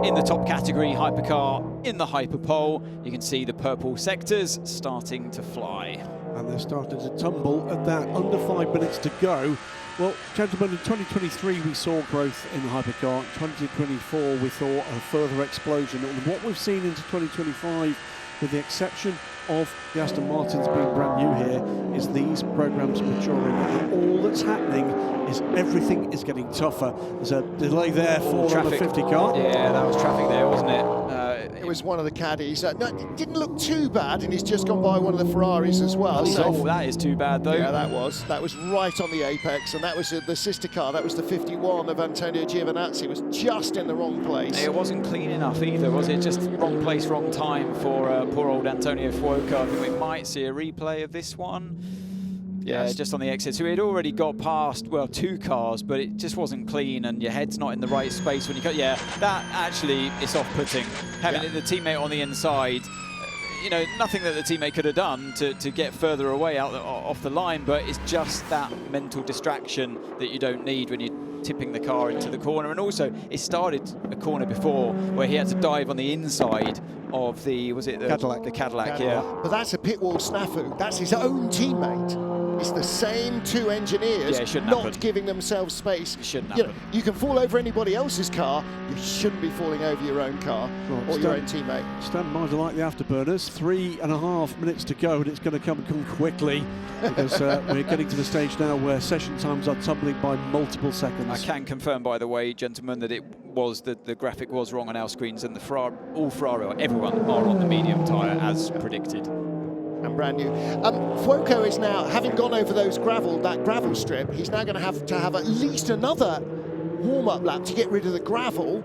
in the top category, Hypercar in the Hyperpole, you can see the purple sectors starting to fly. And they're starting to tumble at that, under 5 minutes to go. Well, gentlemen, in 2023 we saw growth in the Hypercar. In 2024 we saw a further explosion. And what we've seen into 2025, with the exception of the Aston Martins being brand new here, is these programs maturing. And all that's happening is everything is getting tougher. There's a delay there for the 50 car. Yeah, that was traffic there, wasn't it? It was one of the caddies. No, it didn't look too bad, and he's just gone by one of the Ferraris as well. So that is too bad, though. Yeah, that was right on the apex, and that was the sister car. That was the 51 of Antonio Giovinazzi. It was just in the wrong place. It wasn't clean enough either, was it? Just wrong place, wrong time for poor old Antonio Fuoco. I think we might see a replay of this one. Yeah, yes. Just on the exit. So he had already got past, well, 2 cars, but it just wasn't clean, and your head's not in the right space when you cut. Yeah, that actually is off-putting. Having the teammate on the inside, you know, nothing that the teammate could have done to get further away off the line, but it's just that mental distraction that you don't need when you're tipping the car into the corner. And also, it started a corner before where he had to dive on the inside of the, was it the Cadillac? The Cadillac, yeah. But that's a pit wall snafu. That's his own teammate. It's the same 2 engineers not giving themselves space. It shouldn't happen. You can fall over anybody else's car. You shouldn't be falling over your own car or your own teammate. Stand by to like the afterburners. 3.5 minutes to go, and it's going to come quickly because we're getting to the stage now where session times are tumbling by multiple seconds. I can confirm, by the way, gentlemen, that it was the graphic was wrong on our screens, and all Ferrari, everyone are on the medium tyre as predicted. And brand new. Fuoco is now, having gone over that gravel strip, he's now going to have at least another warm-up lap to get rid of the gravel.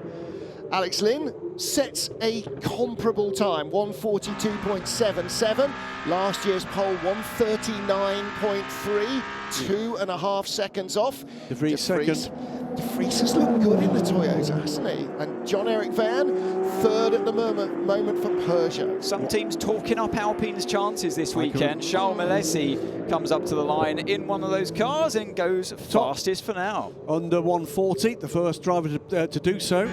Alex Lynn sets a comparable time, 1:42.77. Last year's pole, 1:39.3, 2.5 seconds off. De Vries second. De Vries has looked good in the Toyota, hasn't he? And John-Eric Van, third at the moment for Peugeot. Some teams talking up Alpine's chances this weekend. Charles Milesi comes up to the line in one of those cars and goes fastest for now. Under 1:40, the first driver to do so.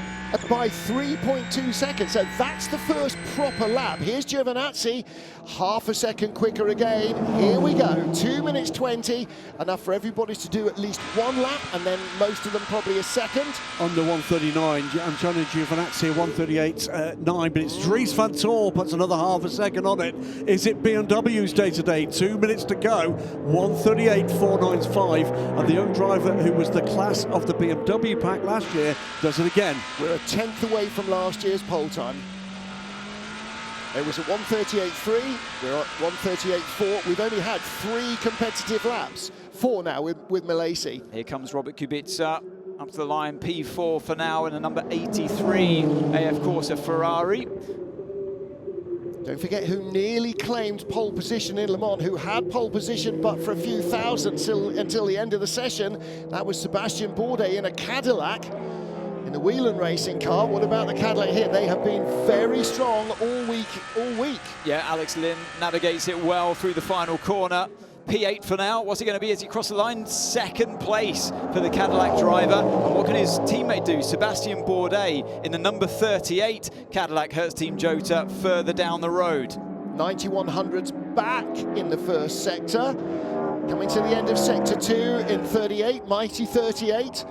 By 3.2 seconds, so that's the first proper lap. Here's Giovinazzi, half a second quicker again. Here we go, 2:20, enough for everybody to do at least 1 lap, and then most of them probably a second. Under 1:39, Antonio Giovinazzi 1:38.9, but it's Dries van Tor puts another half a second on it. Is it BMW's day today? 2 minutes to go, 1:38.495, and the young driver who was the class of the BMW pack last year does it again. We're a 10th away from last year's pole time. It was at 1:38.3, we're at 1:38.4. We've only had 3 competitive laps, 4 now with Milesi. Here comes Robert Kubica up to the line, P4 for now, and a number 83 AF Corsa Ferrari. Don't forget who nearly claimed pole position in Le Mans, who had pole position but for a few thousand until the end of the session. That was Sebastian Bourdais in a Cadillac. In the Whelen racing car. What about the Cadillac here? They have been very strong all week. Yeah, Alex Lynn navigates it well through the final corner. P8 for now. What's it going to be as he crosses the line? Second place for the Cadillac driver. And what can his teammate do? Sebastian Bourdais in the number 38 Cadillac Hertz Team Jota further down the road. 9100s back in the first sector. Coming to the end of sector 2 in 38, mighty 38.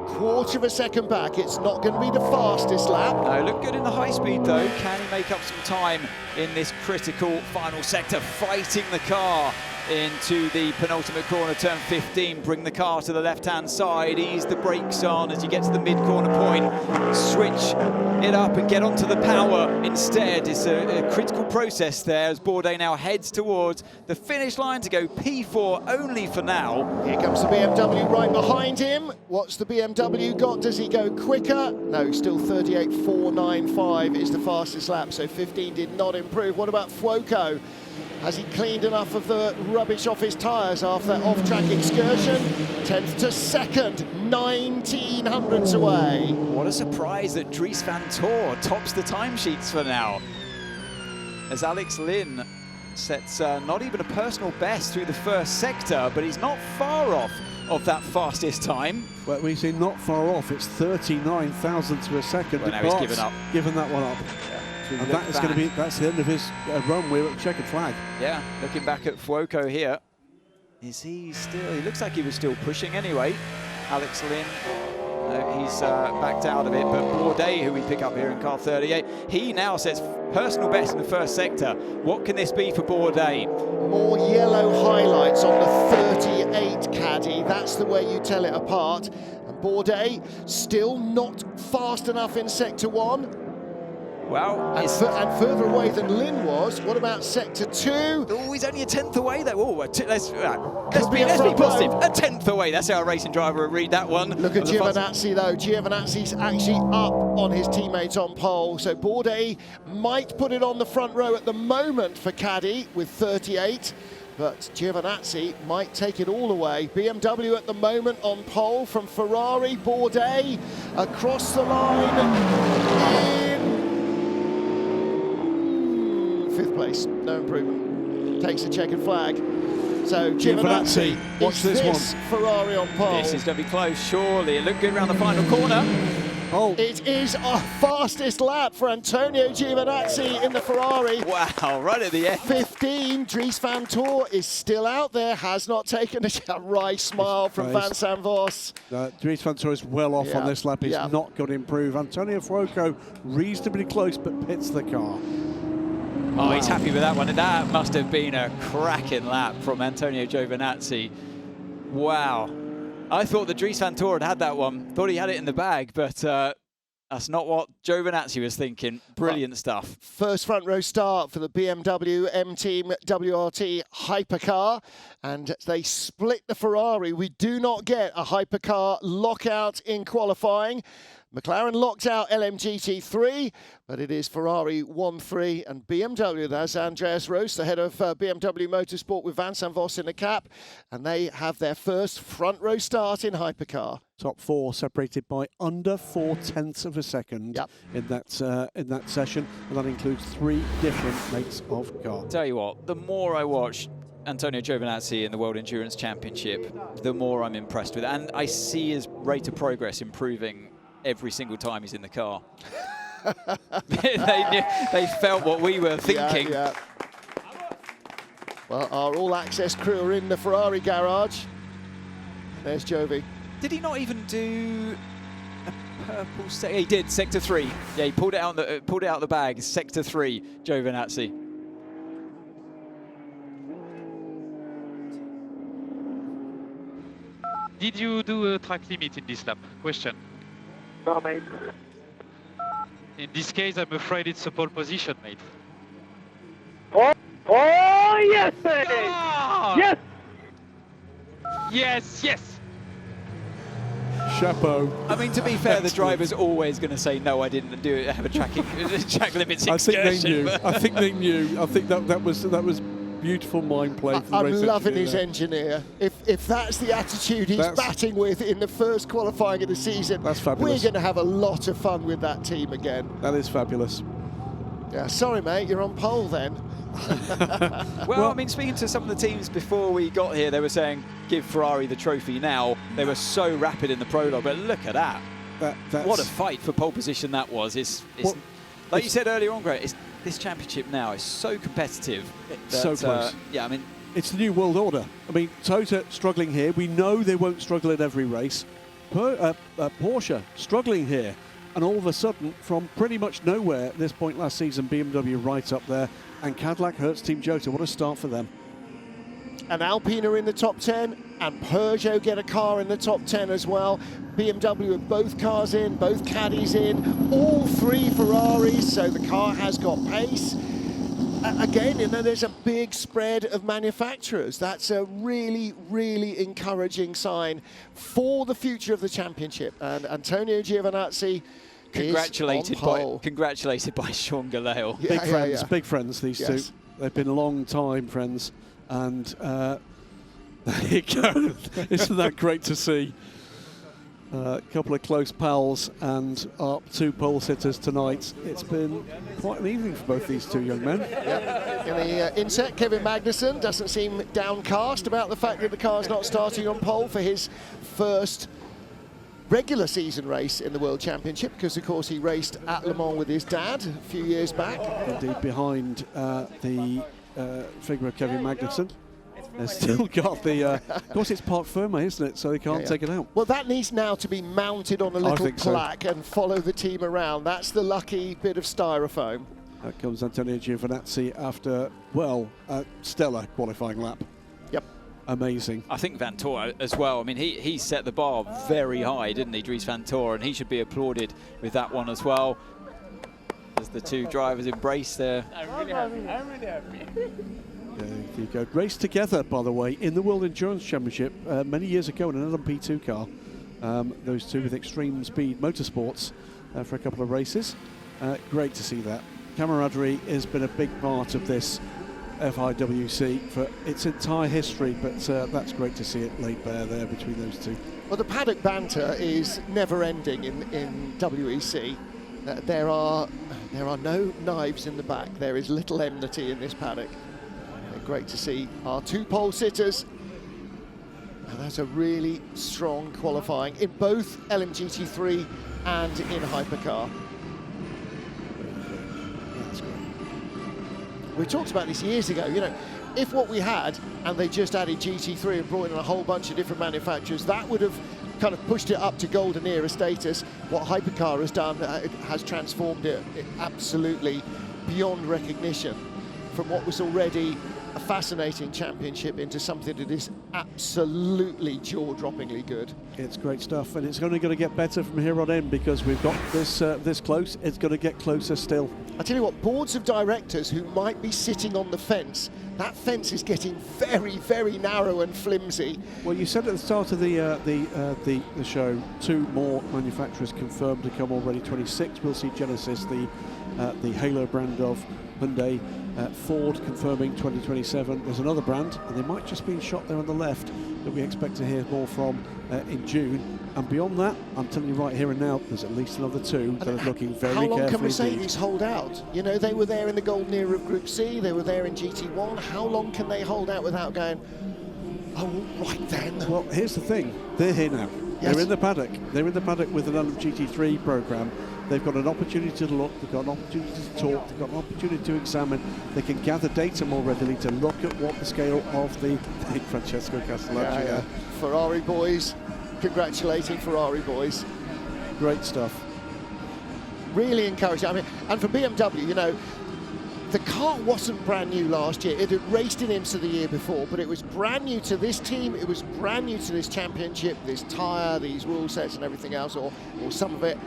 Quarter of a second back. It's not going to be the fastest lap. No, look good in the high speed though. Can he make up some time in this critical final sector, fighting the car into the penultimate corner, turn 15, bring the car to the left-hand side, ease the brakes on as you get to the mid-corner point, switch it up and get onto the power instead. It's a critical process there as Bourdais now heads towards the finish line to go P4 only for now. Here comes the BMW right behind him. What's the BMW got? Does he go quicker? No, still 38.495 is the fastest lap, so 15 did not improve. What about Fuoco? Has he cleaned enough of the rubbish off his tyres after that off-track excursion? 10th to 2nd, 19 hundredths away. What a surprise that Dries van Tor tops the timesheets for now. As Alex Lynn sets not even a personal best through the first sector, but he's not far off of that fastest time. Well, we see not far off. It's 39 thousandths of a second. Well, now he's given up. Given that one up. And that is going to be, that's the end of his run. We're at checkered flag. Yeah, looking back at Fuoco here. Is he still, he looks like he was still pushing anyway. Alex Lynn, he's backed out of it, but Bourdais, who we pick up here in car 38, he now sets personal best in the first sector. What can this be for Bourdais? More yellow highlights on the 38 caddy. That's the way you tell it apart. And Bourdais still not fast enough in sector 1. Well, and further away than Lynn was. What about sector 2? Oh, he's only a 10th away though. Oh, let's be positive. A 10th away. That's how a racing driver would read that one. Look at Giovinazzi though. Giovinazzi's actually up on his teammates on pole. So Bourdais might put it on the front row at the moment for Caddy with 38. But Giovinazzi might take it all away. BMW at the moment on pole from Ferrari. Bourdais across the line. 5th place, no improvement. Takes a checkered flag. So Giovinazzi, watch this one. Ferrari on pole. This is going to be close, surely. It looked good around the final corner. Oh, it is our fastest lap for Antonio Giovinazzi in the Ferrari. Wow, right at the end. 15, Dries van Tor is still out there, has not taken a wry smile from Van Sant Vos. Dries van Tor is well off on this lap. He's not going to improve. Antonio Fuoco reasonably close, but pits the car. Oh, he's happy with that one. That must have been a cracking lap from Antonio Giovinazzi. Wow. I thought that Dries van Tor had that one. Thought he had it in the bag, but that's not what Giovinazzi was thinking. Brilliant stuff. First front row start for the BMW M-Team WRT Hypercar, and they split the Ferrari. We do not get a Hypercar lockout in qualifying. McLaren locked out LMGT3, but it is Ferrari 1-3 and BMW. That's Andreas Roos, the head of BMW Motorsport with Van Sant Vos in the cap, and they have their first front row start in Hypercar. Top 4 separated by under 4/10 of a second in that session, and that includes 3 different makes of car. Tell you what, the more I watch Antonio Giovinazzi in the World Endurance Championship, the more I'm impressed with it, and I see his rate of progress improving every single time he's in the car. they felt what we were thinking. Yeah. Well, our all-access crew are in the Ferrari garage. There's Jovi. Did he not even do a purple sector? He did, sector 3. Yeah, he pulled it out of the bag. Sector 3, Giovinazzi. Did you do a track limit in this lap? Question. No, mate. In this case, I'm afraid it's a pole position, mate. Oh yes, mate! Ah! Yes! Yes! Chapeau. I mean, to be fair, the driver's always going to say, no, I didn't do it. Have a track limits excursion. I think they knew. I think that was beautiful mind play. I'm loving his engineer. If that's the attitude he's batting with in the first qualifying of the season, that's fabulous. We're going to have a lot of fun with that team again. That is fabulous. Yeah, sorry, mate, you're on pole then. Well, I mean, speaking to some of the teams before we got here, they were saying, give Ferrari the trophy now. They were so rapid in the prologue, but look at that. What a fight for pole position that was. Like you said earlier on, Greg, this championship now is so competitive. So close. Yeah, I mean, it's the new world order. I mean, Tota struggling here. We know they won't struggle in every race. Porsche struggling here. And all of a sudden, from pretty much nowhere at this point last season, BMW right up there. And Cadillac hurts Team Jota. What a start for them. and Alpine are in the top 10, and Peugeot get a car in the top 10 as well. BMW have both cars in, both Caddies in, all 3 Ferraris, so the car has got pace. Again, you know, there's a big spread of manufacturers. That's a really, really encouraging sign for the future of the championship. And Antonio Giovinazzi congratulated by Sean Galale. Yeah, big friends, these two. They've been a long time friends, and there you go. Isn't that great to see? A couple of close pals and our 2 pole sitters tonight. It's been quite an evening for both these 2 young men. In the inset, Kevin Magnussen doesn't seem downcast about the fact that the car's not starting on pole for his first regular season race in the World Championship, because of course he raced at Le Mans with his dad a few years back. Indeed, behind the figure of Kevin Magnussen. They've still got the, of course it's parc fermé, isn't it? So they can't take it out. Well, that needs now to be mounted on a little plaque and follow the team around. That's the lucky bit of styrofoam. That comes Antonio Giovinazzi after, well, a stellar qualifying lap. Yep. Amazing. I think Vantor as well. I mean, he set the bar very high, didn't he, Dries Vantor? And he should be applauded with that one as well. As the 2 drivers embrace their... I'm really happy. There you go. Raced together, by the way, in the World Endurance Championship many years ago in an LMP2 car. Those 2 with Extreme Speed Motorsports for a couple of races. Great to see that. Camaraderie has been a big part of this FIWC for its entire history, but that's great to see it laid bare there between those 2. Well, the paddock banter is never-ending in WEC. There are no knives in the back. There is little enmity in this paddock. Great to see our 2 pole sitters. And that's a really strong qualifying in both LMGT3 and in Hypercar. That's great. We talked about this years ago. You know, if what we had, and they just added GT3 and brought in a whole bunch of different manufacturers, that would have kind of pushed it up to golden era status. What Hypercar has done has transformed it absolutely beyond recognition from what was already a fascinating championship into something that is absolutely jaw-droppingly good. It's great stuff, and it's only going to get better from here on in, because we've got this this close. It's going to get closer still. I tell you what, boards of directors who might be sitting on the fence, that fence is getting very, very narrow and flimsy. Well, you said at the start of the show, 2 more manufacturers confirmed to come already. 26. We'll see Genesis, the Halo brand of Hyundai. Ford confirming 2027. There's another brand, and they might just be in shot there on the left, that we expect to hear more from in June. And beyond that, I'm telling you right here and now, there's at least another 2 that are looking very carefully. How long can Mercedes hold out? You know, they were there in the golden era of Group C, they were there in GT1. How long can they hold out without going, oh, right then? Well, here's the thing. They're here now. Yes. They're in the paddock. They're in the paddock with an LMGT3 programme. They've got an opportunity to look, they've got an opportunity to talk, they've got an opportunity to examine. They can gather data more readily to look at what the scale of the Francesco Castellacci. Ferrari boys, congratulating Ferrari boys. Great stuff. Really encouraging. I mean, and for BMW, you know, the car wasn't brand new last year. It had raced in IMSA the year before, but it was brand new to this team. It was brand new to this championship, this tyre, these rule sets and everything else, or some of it.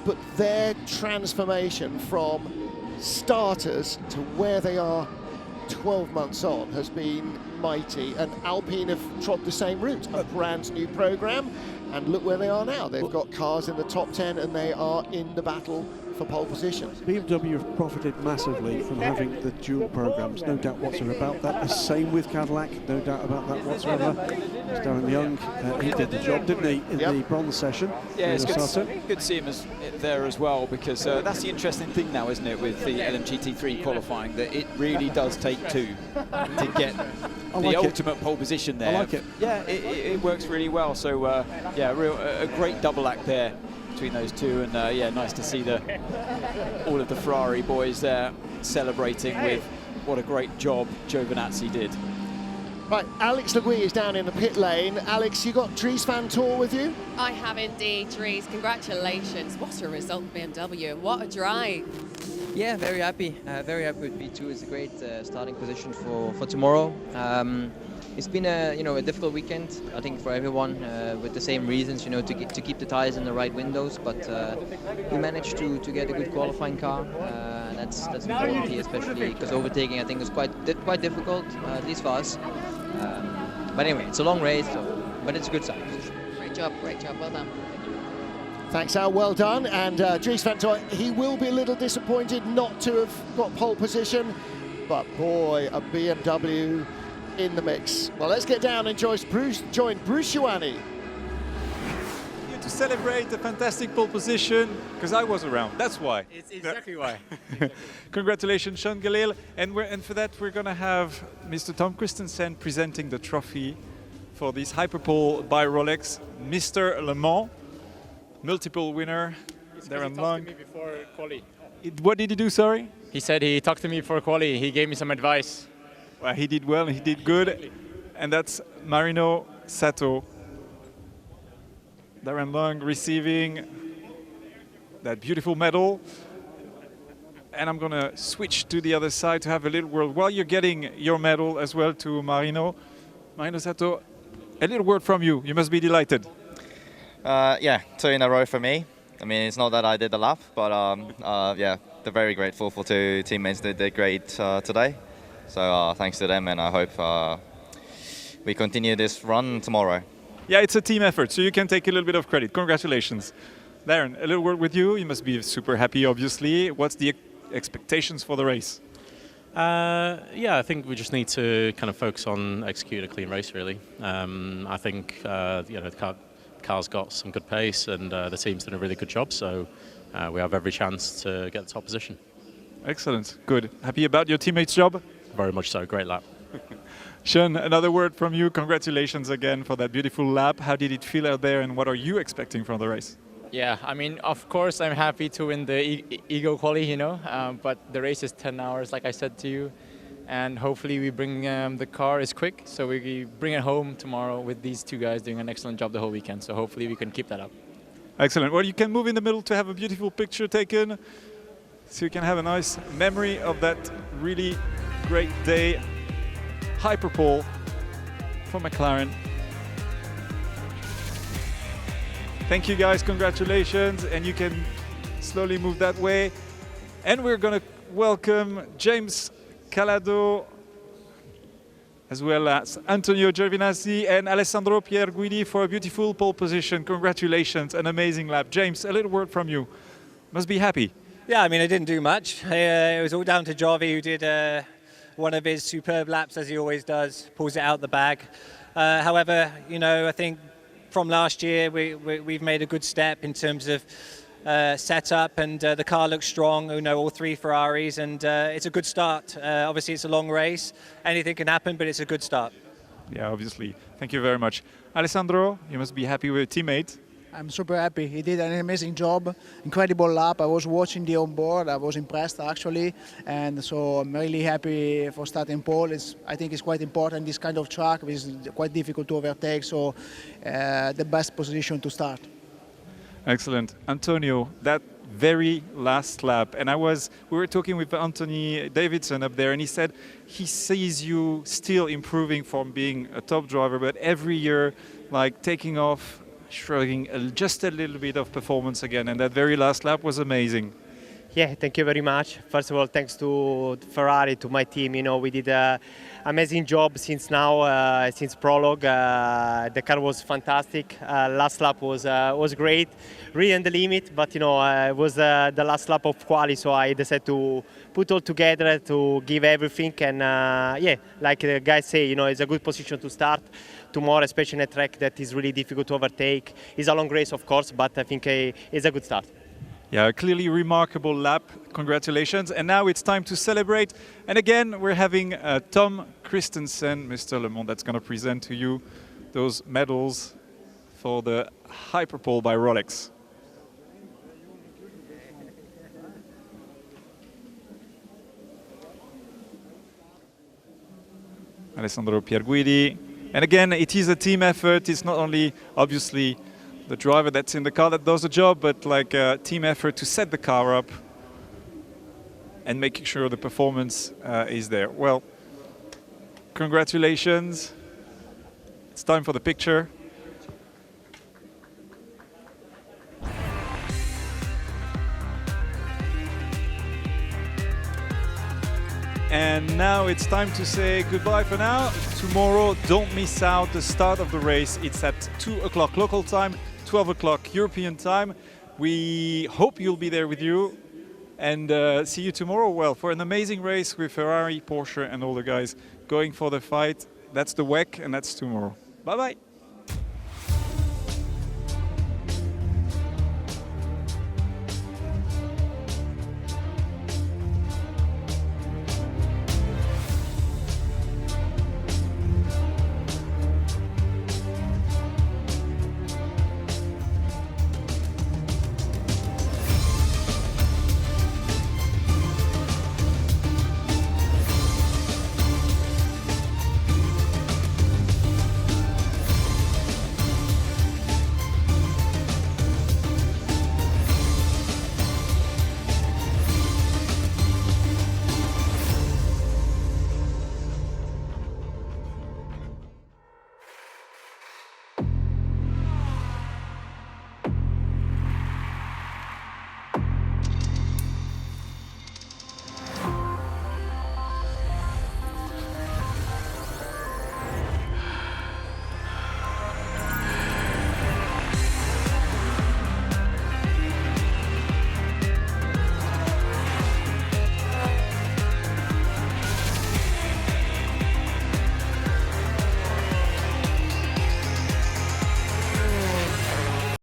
But their transformation from starters to where they are 12 months on has been mighty, and Alpine have trod the same route, a brand new program, and look where they are now. They've got cars in the top 10 and they are in the battle for pole position. BMW have profited massively from having the dual programs, no doubt whatsoever about that. The same with Cadillac, no doubt about that whatsoever. Darren Young, he did the job, didn't he, in the bronze session? Yeah, it's good to see him there as well, because that's the interesting thing now, isn't it, with the LMGT3 qualifying, that it really does take 2 to get the ultimate pole position there. I like it. Yeah, it works really well. So yeah, a great double act there between those 2, and yeah, nice to see all of the Ferrari boys there celebrating with what a great job Giovinazzi did. Right, Alex Le Guy is down in the pit lane. Alex, you got Dries van Tor with you? I have indeed, Dries. Congratulations. What a result, BMW. What a drive. Yeah, very happy. Very happy with P2. It's a great starting position for tomorrow. It's been a difficult weekend, I think, for everyone, with the same reasons, to keep the tires in the right windows. But we managed to get a good qualifying car. And that's important here, especially because overtaking, I think, was quite difficult, at least for us. But anyway, it's a long race, but it's a good starting position. Great job, well done. Thanks, Al, well done. And Dries van Tor, he will be a little disappointed not to have got pole position, but boy, a BMW in the mix. Well, let's get down and join Bruce Ioanni. To celebrate a fantastic pole position, because I was around, that's why. It's exactly why. Congratulations, Sean Galil. And for that, we're going to have Mr. Tom Christensen presenting the trophy for this Hyperpole by Rolex, Mr. Le Mans, multiple winner. Darren Long. He talked to me before quali. What did he do, sorry? He said he talked to me for quali. He gave me some advice. Well, he did well, he did good. And that's Marino Sato. Darren Long receiving that beautiful medal. And I'm going to switch to the other side to have a little word while you're getting your medal as well to Marino. Marino Sato, a little word from you. You must be delighted. Yeah, 2 in a row for me. I mean, it's not that I did the lap, but yeah, they're very grateful for 2 teammates that did great today. So thanks to them, and I hope we continue this run tomorrow. Yeah, it's a team effort, so you can take a little bit of credit. Congratulations. Darren, a little word with you. You must be super happy, obviously. What's the expectations for the race? Yeah, I think we just need to kind of focus on executing a clean race, really. I think the car's got some good pace, and the team's done a really good job, so we have every chance to get the top position. Excellent, good. Happy about your teammates' job? Very much so, great lap. Sean, another word from you. Congratulations again for that beautiful lap. How did it feel out there, and what are you expecting from the race? Yeah, I mean, of course, I'm happy to win the ego quali, but the race is 10 hours, like I said to you, and hopefully we bring the car is quick, so we bring it home tomorrow with these 2 guys doing an excellent job the whole weekend. So hopefully we can keep that up. Excellent. Well, you can move in the middle to have a beautiful picture taken, so you can have a nice memory of that really great day. Hyperpole for McLaren. Thank you guys, congratulations, and you can slowly move that way. And we're going to welcome James Calado, as well as Antonio Giovinazzi and Alessandro Pierguidi for a beautiful pole position. Congratulations, an amazing lap. James, a little word from you. Must be happy. Yeah, I mean, I didn't do much. It was all down to Jovi, who did one of his superb laps, as he always does, pulls it out the bag. However, I think from last year, we've made a good step in terms of setup, and the car looks strong. All 3 Ferraris, and it's a good start. Obviously, it's a long race. Anything can happen, but it's a good start. Yeah, obviously. Thank you very much. Alessandro, you must be happy with your teammate. I'm super happy. He did an amazing job, incredible lap. I was watching the onboard. I was impressed, actually. And so I'm really happy for starting pole. I think it's quite important, this kind of track, which is quite difficult to overtake. So the best position to start. Excellent. Antonio, that very last lap, and we were talking with Anthony Davidson up there, and he said he sees you still improving from being a top driver, but every year, like taking off, shrugging just a little bit of performance again, and that very last lap was amazing. Yeah, thank you very much. First of all, thanks to Ferrari, to my team. We did an amazing job since Prologue. The car was fantastic. Last lap was great, really on the limit, but it was the last lap of quali, so I decided to put all together to give everything. And yeah, like the guys say, it's a good position to start tomorrow, especially in a track that is really difficult to overtake. It's a long race, of course, but I think it's a good start. Yeah, clearly remarkable lap. Congratulations. And now it's time to celebrate. And again, we're having Tom Christensen, Mr. Le Mans, that's going to present to you those medals for the Hyperpole by Rolex. Alessandro Pierguidi. And again, it is a team effort. It's not only, obviously, the driver that's in the car that does the job, but like a team effort to set the car up and making sure the performance is there. Well, congratulations. It's time for the picture. And now it's time to say goodbye for now. Tomorrow, don't miss out the start of the race. It's at 2 o'clock local time, 12 o'clock European time. We hope you'll be there with you. And see you tomorrow, well, for an amazing race with Ferrari, Porsche and all the guys going for the fight. That's the WEC and that's tomorrow. Bye-bye.